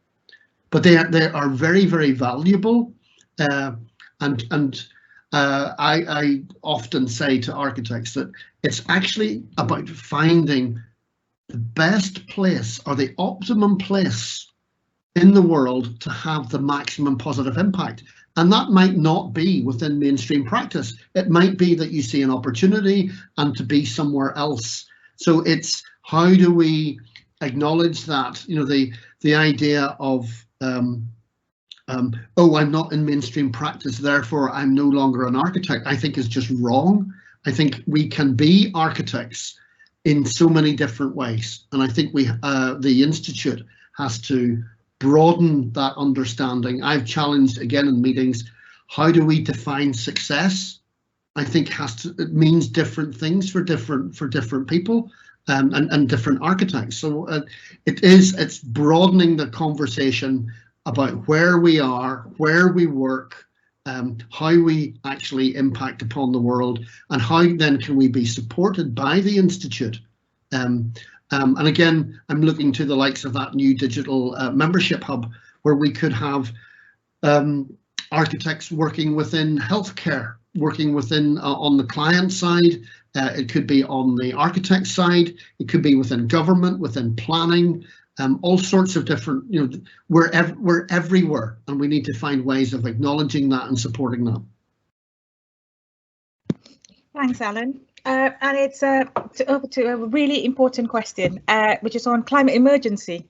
But they are very, very valuable. I often say to architects that it's actually about finding the best place or the optimum place in the world to have the maximum positive impact. And that might not be within mainstream practice. It might be that you see an opportunity and to be somewhere else. So it's how do we acknowledge that, you know, the idea of oh, I'm not in mainstream practice, therefore I'm no longer an architect, I think is just wrong. I think we can be architects in so many different ways. And I think the Institute has to broaden that understanding. I've challenged again in meetings, how do we define success? I think it means different things for different people and different architects. So it's broadening the conversation about where we are, where we work, how we actually impact upon the world, and how then can we be supported by the Institute. And again, I'm looking to the likes of that new digital membership hub, where we could have architects working within healthcare, working within on the client side. It could be on the architect side. It could be within government, within planning. All sorts of different, you know, we're everywhere, and we need to find ways of acknowledging that and supporting that. Thanks, Alan. And it's over to a really important question, which is on climate emergency.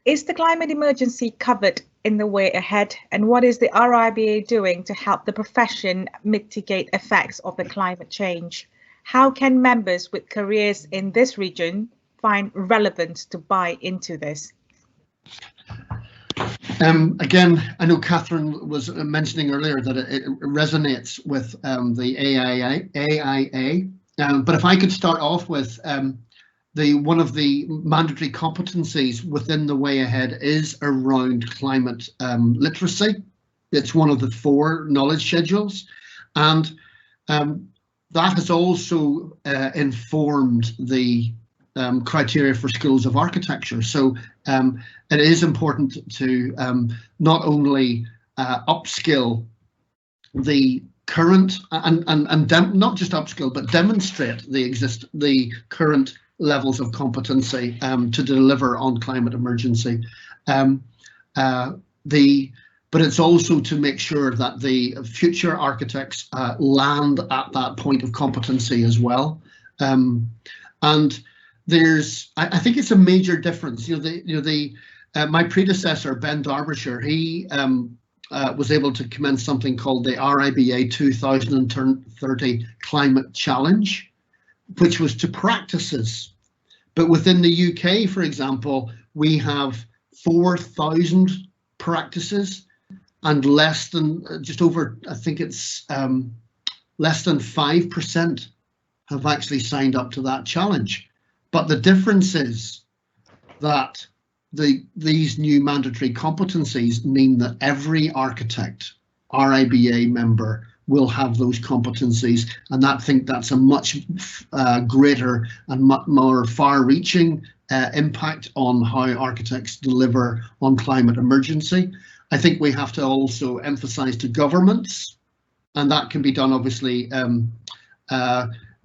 Is the climate emergency covered in the way ahead, and what is the RIBA doing to help the profession mitigate effects of the climate change? How can members with careers in this region find relevance to buy into this? Again, I know Catherine was mentioning earlier that it resonates with the AIA, but if I could start off with one of the mandatory competencies within the way ahead is around climate literacy. It's one of the 4 knowledge schedules, and that has also informed the criteria for schools of architecture. So it is important to not only upskill the current and not just upskill, but demonstrate the current levels of competency to deliver on climate emergency. But it's also to make sure that the future architects land at that point of competency as well. And I think it's a major difference. My predecessor, Ben Derbyshire, he was able to commence something called the RIBA 2030 Climate Challenge, which was to practices. But within the UK, for example, we have 4,000 practices, and less than just over, I think it's less than 5% have actually signed up to that challenge. But the difference is that these new mandatory competencies mean that every architect, RIBA member, will have those competencies, and I think that's a much greater and much more far-reaching impact on how architects deliver on climate emergency. I think we have to also emphasize to governments, and that can be done obviously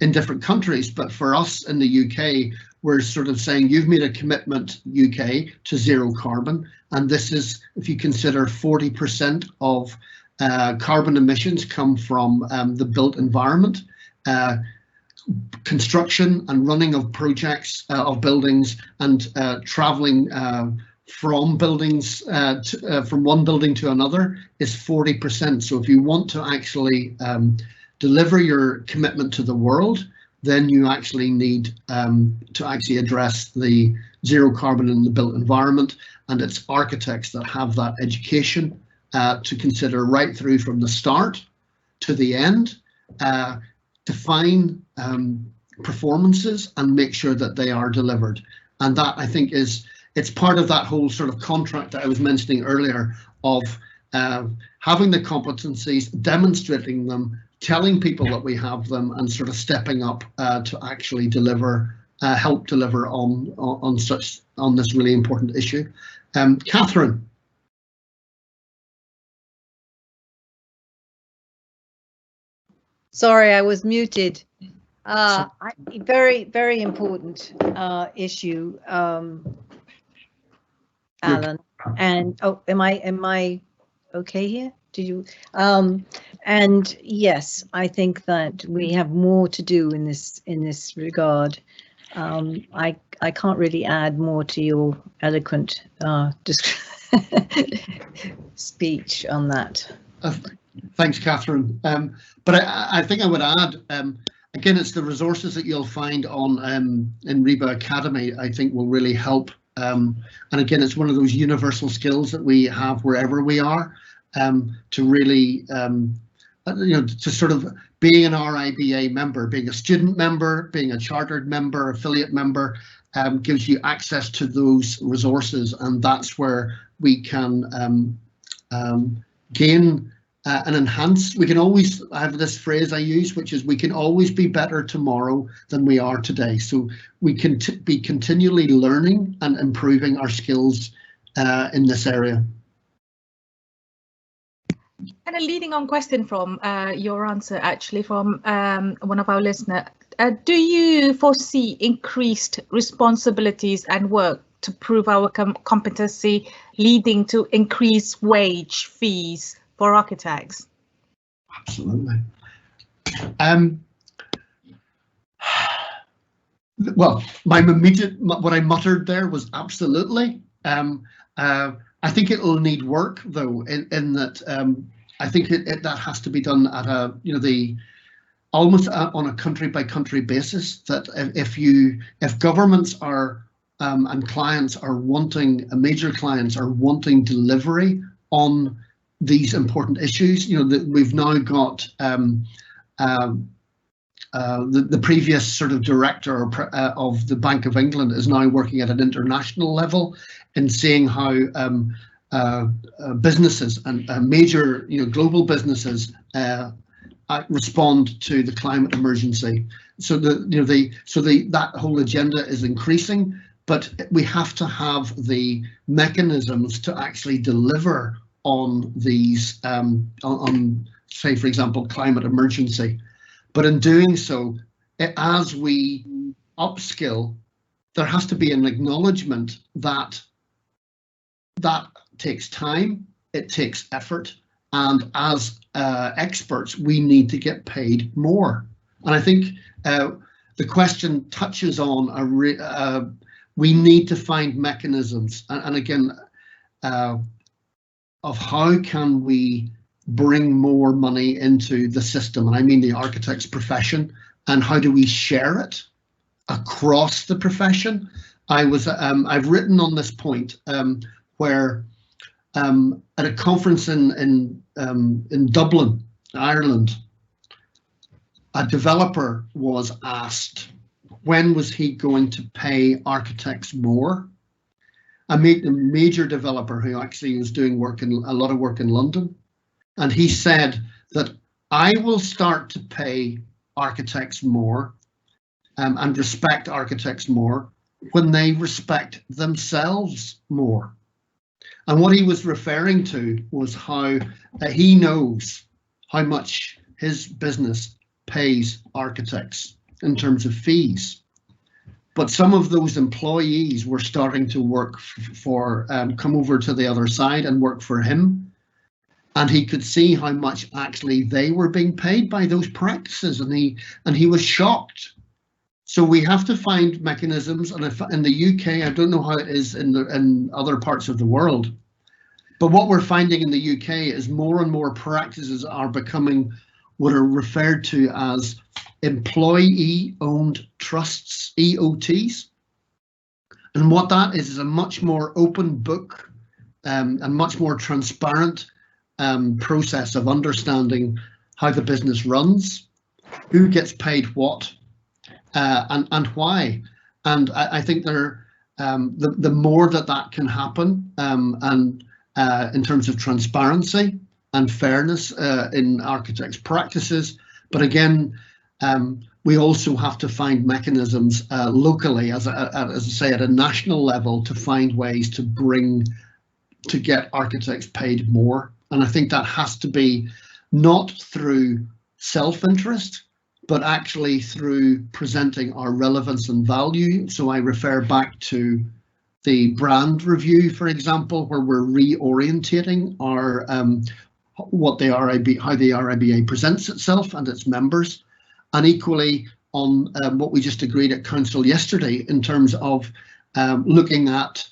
in different countries, but for us in the UK, we're sort of saying you've made a commitment, UK, to zero carbon, and this is, if you consider 40% of carbon emissions come from the built environment, construction and running of projects, of buildings, and travelling from buildings, from one building to another is 40%. So if you want to actually deliver your commitment to the world, then you actually need to actually address the zero carbon in the built environment, and it's architects that have that education to consider right through from the start to the end, define performances and make sure that they are delivered. And that, I think, it's part of that whole sort of contract that I was mentioning earlier of having the competencies, demonstrating them, telling people that we have them, and sort of stepping up to actually deliver, help deliver on this really important issue. Catherine. Sorry, I was muted. Very, very important issue, Alan. And oh, am I okay here? Did you? And yes, I think that we have more to do in this regard. I can't really add more to your eloquent speech on that. Thanks, Catherine. But I think I would add, again, it's the resources that you'll find on in RIBA Academy, I think will really help. And again, it's one of those universal skills that we have wherever we are, to really, to sort of being an RIBA member, being a student member, being a chartered member, affiliate member, gives you access to those resources, and that's where we can gain and enhance. We can always, I have this phrase I use, which is we can always be better tomorrow than we are today. So we can be continually learning and improving our skills in this area. And a leading on question from your answer, actually, from one of our listeners. Do you foresee increased responsibilities and work to prove our competency, leading to increased wage fees for architects? Absolutely. Well, what I muttered there was absolutely. I think it will need work, though, in that I think that has to be done at a, almost on a country by country basis. That if governments are and clients are wanting, major clients are wanting delivery on these important issues, that we've now got the previous sort of director of the Bank of England is now working at an international level and seeing how businesses and major global businesses respond to the climate emergency. So that whole agenda is increasing, but we have to have the mechanisms to actually deliver on these, on say, for example, climate emergency. But in doing so, as we upskill, there has to be an acknowledgement that that takes time, it takes effort, and as experts, we need to get paid more. And I think the question touches on we need to find mechanisms, and again, of how can we bring more money into the system, and I mean the architect's profession, and how do we share it across the profession? I've written on this point where at a conference in Dublin, Ireland, a developer was asked when was he going to pay architects more. A major developer who actually was doing a lot of work in London, and he said that I will start to pay architects more and respect architects more when they respect themselves more. And what he was referring to was how he knows how much his business pays architects. in terms of fees. But some of those employees were starting to work come over to the other side and work for him. And he could see how much actually they were being paid by those practices, and he was shocked. So we have to find mechanisms, and if in the UK, I don't know how it is in other parts of the world, but what we're finding in the UK is more and more practices are becoming what are referred to as employee-owned trusts, EOTs. And what that is a much more open book and much more transparent process of understanding how the business runs, who gets paid what, and why. And I think the more that can happen, and in terms of transparency and fairness in architects' practices, but again, we also have to find mechanisms locally, as I say, at a national level, to find ways to get architects paid more. And I think that has to be not through self-interest, but actually through presenting our relevance and value. So I refer back to the brand review, for example, where we're reorientating our how the RIBA presents itself and its members, and equally on what we just agreed at Council yesterday in terms of looking at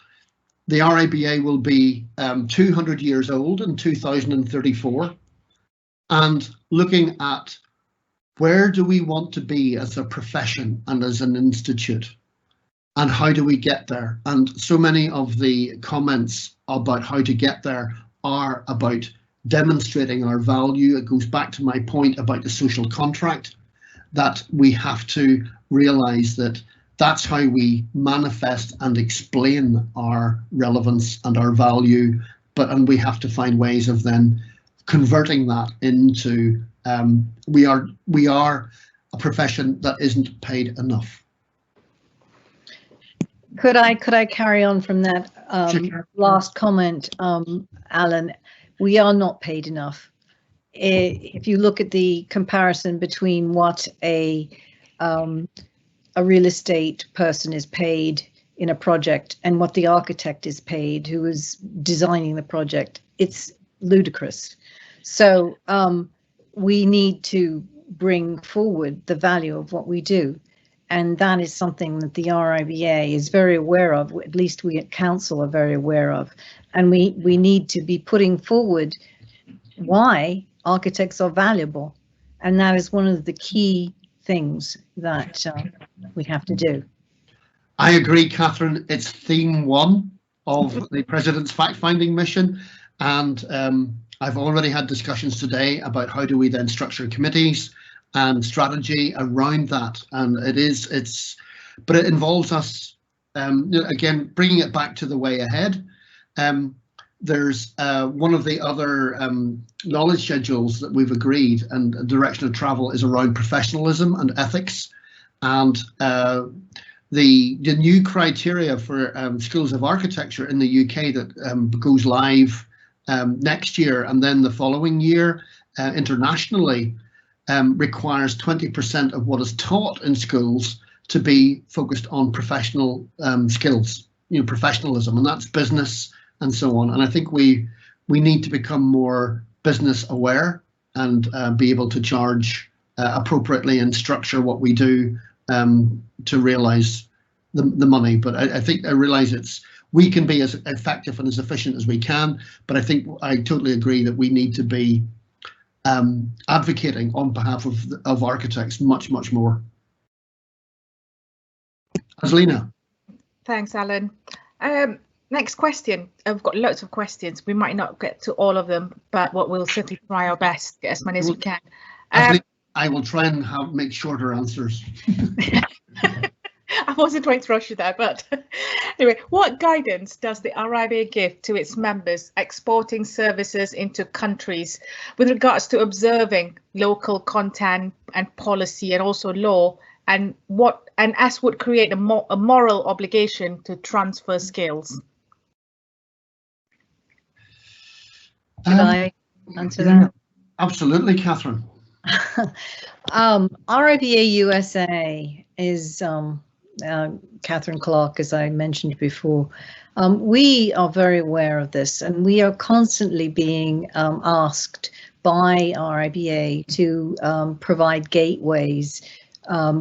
the RIBA will be 200 years old in 2034, and looking at where do we want to be as a profession and as an institute, and how do we get there? And so many of the comments about how to get there are about demonstrating our value. It goes back to my point about the social contract, that we have to realise that that's how we manifest and explain our relevance and our value, and we have to find ways of then converting that into we are a profession that isn't paid enough. Could I carry on from that Sure. last comment, Alan? We are not paid enough. If you look at the comparison between what a real estate person is paid in a project and what the architect is paid who is designing the project, it's ludicrous. So we need to bring forward the value of what we do. And that is something that the RIBA is very aware of, at least we at Council are very aware of. And we need to be putting forward why architects are valuable. And that is one of the key things that we have to do. I agree, Catherine. It's theme 1 of the President's fact-finding mission. And I've already had discussions today about how do we then structure committees and strategy around that, and but it involves us again bringing it back to the way ahead. There's one of the other knowledge schedules that we've agreed, and a direction of travel is around professionalism and ethics, and the new criteria for schools of architecture in the UK that goes live next year and then the following year internationally. Requires 20% of what is taught in schools to be focused on professional skills, professionalism, and that's business and so on. And I think we need to become more business aware and be able to charge appropriately and structure what we do to realise the money. But I realise we can be as effective and as efficient as we can, but I totally agree that we need to be advocating on behalf of architects much more. Aslina. Thanks, Alan. Next question. I've got lots of questions. We might not get to all of them, but we'll certainly try our best to get as many as we can. I will try and make shorter answers. I wasn't trying to rush you there, but anyway, what guidance does the RIBA give to its members exporting services into countries with regards to observing local content and policy and also law, and as would create a moral obligation to transfer skills? Could I answer that? Absolutely, Catherine. RIBA USA is Catherine Clark, as I mentioned before. We are very aware of this, and we are constantly being asked by RIBA to provide gateways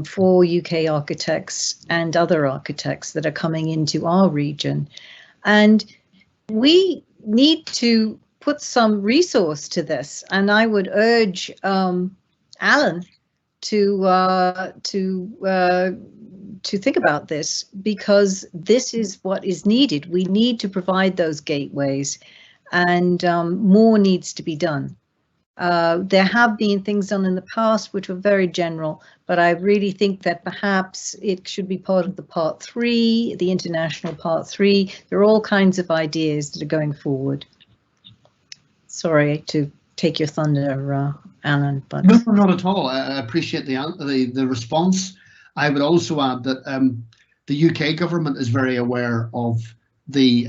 for UK architects and other architects that are coming into our region. And we need to put some resource to this, and I would urge Alan to think about this, because this is what is needed. We need to provide those gateways, and more needs to be done. There have been things done in the past which were very general, but I really think that perhaps it should be part of the Part 3, the international Part 3. There are all kinds of ideas that are going forward. Sorry to take your thunder, Alan, but no, not at all. I appreciate the response. I would also add that the UK government is very aware of the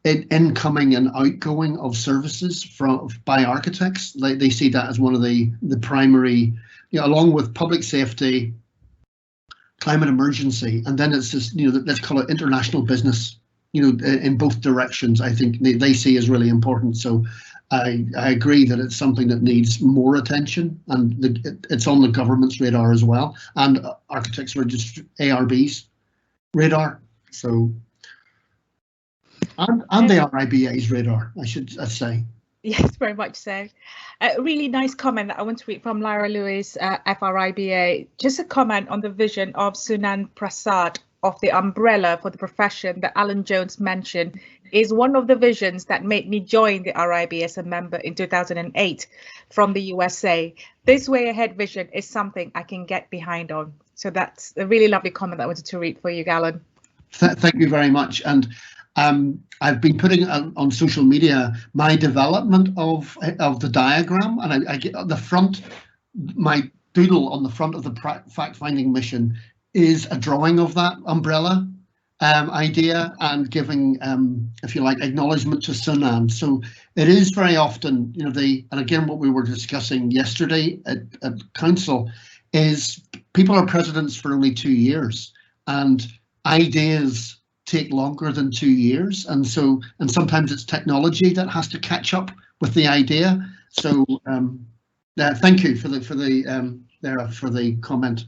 incoming and outgoing of services by architects. They see that as one of the primary, along with public safety, climate emergency, and then it's just, let's call it international business, in both directions. I think they see as really important. So I agree that it's something that needs more attention, and it's on the government's radar as well, and Architects Registry, ARB's radar. So. And the RIBA's radar, I should say. Yes, very much so. A really nice comment that I want to read from Lyra Lewis, FRIBA. Just a comment on the vision of Sunan Prasad of the umbrella for the profession that Alan Jones mentioned is one of the visions that made me join the RIBA as a member in 2008 from the USA. This way ahead vision is something I can get behind on. So that's a really lovely comment that I wanted to read for you, Alan. Thank you very much. And I've been putting on social media my development of the diagram, and I get the front, my doodle on the front of the fact-finding mission is a drawing of that umbrella idea, and giving, if you like, acknowledgement to Sunan. So it is very often, and again, what we were discussing yesterday at council is people are presidents for only 2 years, and ideas take longer than 2 years, and sometimes it's technology that has to catch up with the idea. So thank you for the comment.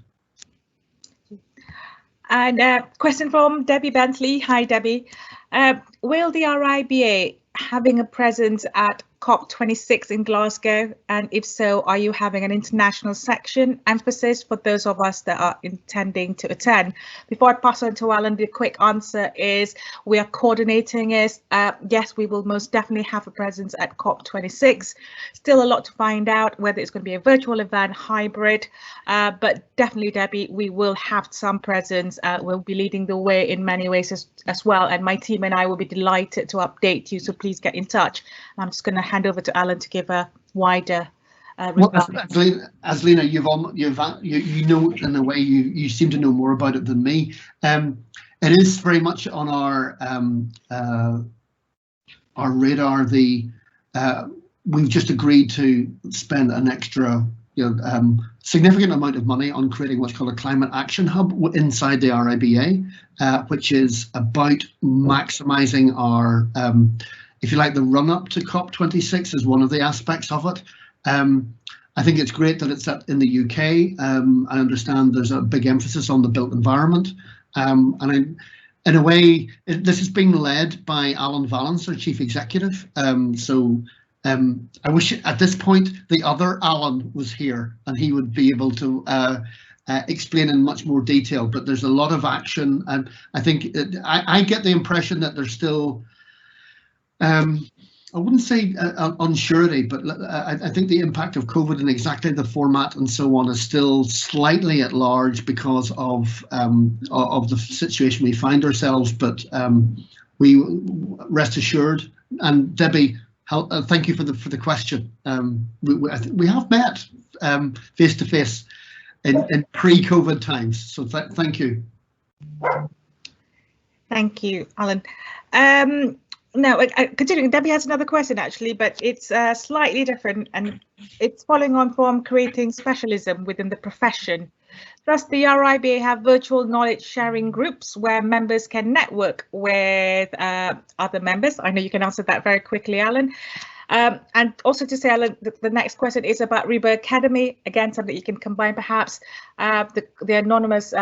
And a question from Debbie Bentley. Hi, Debbie. Will the RIBA having a presence at COP26 in Glasgow? And if so, are you having an international section emphasis for those of us that are intending to attend? Before I pass on to Alan, the quick answer is we are coordinating it. Yes, we will most definitely have a presence at COP26. Still a lot to find out whether it's going to be a virtual event, hybrid, but definitely, Debbie, we will have some presence. We'll be leading the way in many ways as well. And my team and I will be delighted to update you. So please get in touch. I'm just going to hand over to Alan to give a wider. Well, Aslina, you know, in a way, you seem to know more about it than me. It is very much on our radar. We've just agreed to spend an extra, significant amount of money on creating what's called a climate action hub inside the RIBA, which is about maximising our, if you like, the run up to COP26 is one of the aspects of it. I think it's great that it's in the UK. I understand there's a big emphasis on the built environment, and in a way, this is being led by Alan Valence, our chief executive. I wish at this point the other Alan was here and he would be able to explain in much more detail. But there's a lot of action, and I think I get the impression that there's still, I wouldn't say unsurety, but I think the impact of COVID and exactly the format and so on is still slightly at large because of the situation we find ourselves. But we rest assured, and Debbie, thank you for the question. We have met face to face in pre-COVID times, so thank you. Thank you, Alan. No, continuing, Debbie has another question actually, but it's slightly different, and it's following on from creating specialism within the profession. Does the RIBA have virtual knowledge sharing groups where members can network with other members? I know you can answer that very quickly, Alan. And also to say, Alan, the next question is about RIBA Academy. Again, something you can combine perhaps. The anonymous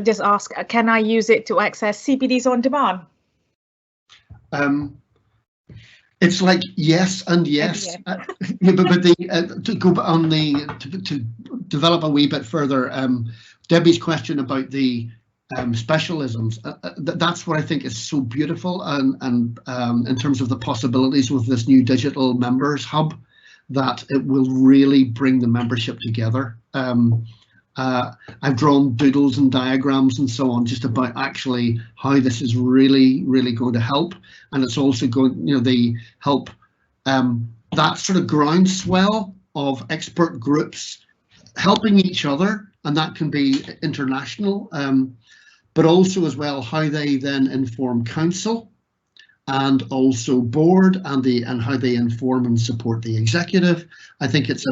just ask, can I use it to access CPDs on demand? It's like yes and yes, but to go on to develop a wee bit further, Debbie's question about the specialisms, that's what I think is so beautiful, and in terms of the possibilities with this new digital members hub, that it will really bring the membership together. I've drawn doodles and diagrams and so on just about actually how this is really going to help, and it's also going, the help that sort of groundswell of expert groups helping each other, and that can be international, but also as well how they then inform council and also board, and how they inform and support the executive. I think it's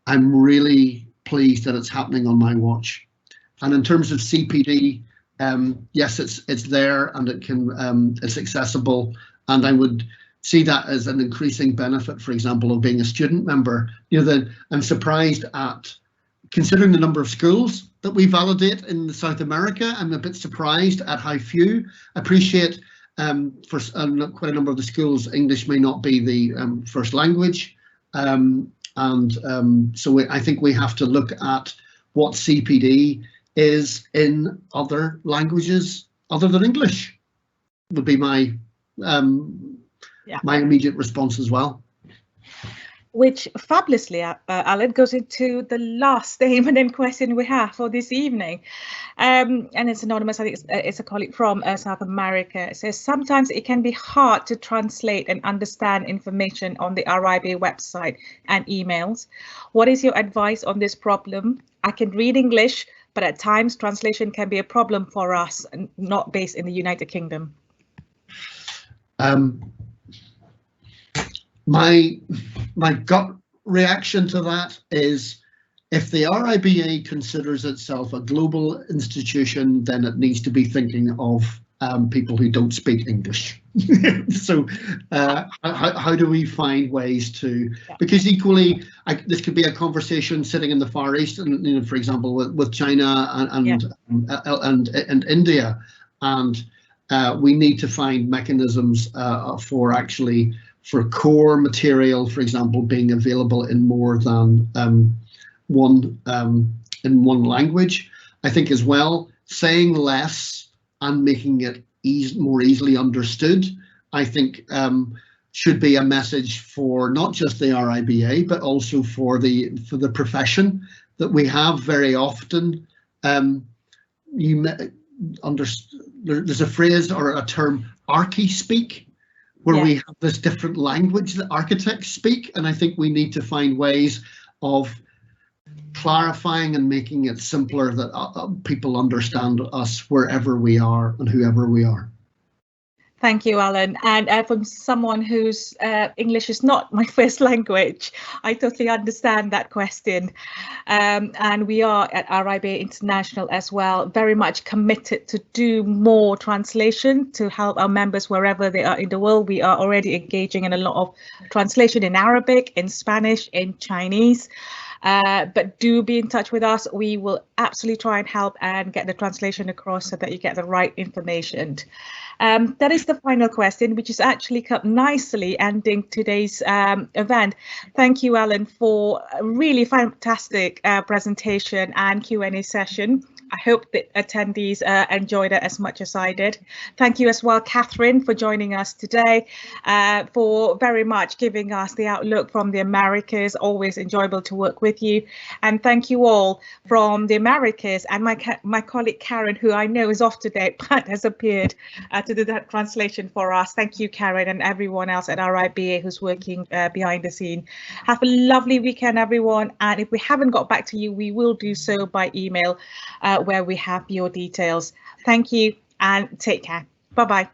I'm really pleased that it's happening on my watch. And in terms of CPD, yes, it's there, and it can it's accessible, and I would see that as an increasing benefit, for example, of being a student member. I'm surprised at, considering the number of schools that we validate in South America, I'm a bit surprised at how few. I appreciate for quite a number of the schools, English may not be the first language. So I think we have to look at what CPD is in other languages other than English, would be my my immediate response as well. Which fabulously, Alan, goes into the last statement and question we have for this evening. And it's anonymous, I think it's a colleague from South America. It says, sometimes it can be hard to translate and understand information on the RIBA website and emails. What is your advice on this problem? I can read English, but at times translation can be a problem for us, not based in the United Kingdom. My gut reaction to that is, if the RIBA considers itself a global institution, then it needs to be thinking of people who don't speak English. So how do we find ways to, because equally this could be a conversation sitting in the Far East, and for example with China and India, and we need to find mechanisms for core material, for example, being available in more than one language. I think as well, saying less and making it more easily understood, I think should be a message for not just the RIBA, but also for the profession, that we have very often. There's a phrase or a term, archi-speak, where we have this different language that architects speak, and I think we need to find ways of clarifying and making it simpler that people understand us wherever we are and whoever we are. Thank you, Alan. And from someone whose English is not my first language, I totally understand that question. And we are at RIBA International as well, very much committed to do more translation to help our members wherever they are in the world. We are already engaging in a lot of translation in Arabic, in Spanish, in Chinese. But do be in touch with us. We will absolutely try and help and get the translation across so that you get the right information. That is the final question, which is actually nicely ending today's event. Thank you, Alan, for a really fantastic presentation and Q&A session. I hope that attendees enjoyed it as much as I did. Thank you as well, Catherine, for joining us today, for very much giving us the outlook from the Americas. Always enjoyable to work with you. And thank you all from the Americas, and my colleague Karen, who I know is off today but has appeared to do that translation for us. Thank you, Karen, and everyone else at RIBA who's working behind the scene. Have a lovely weekend, everyone. And if we haven't got back to you, we will do so by email, where we have your details. Thank you and take care. Bye-bye.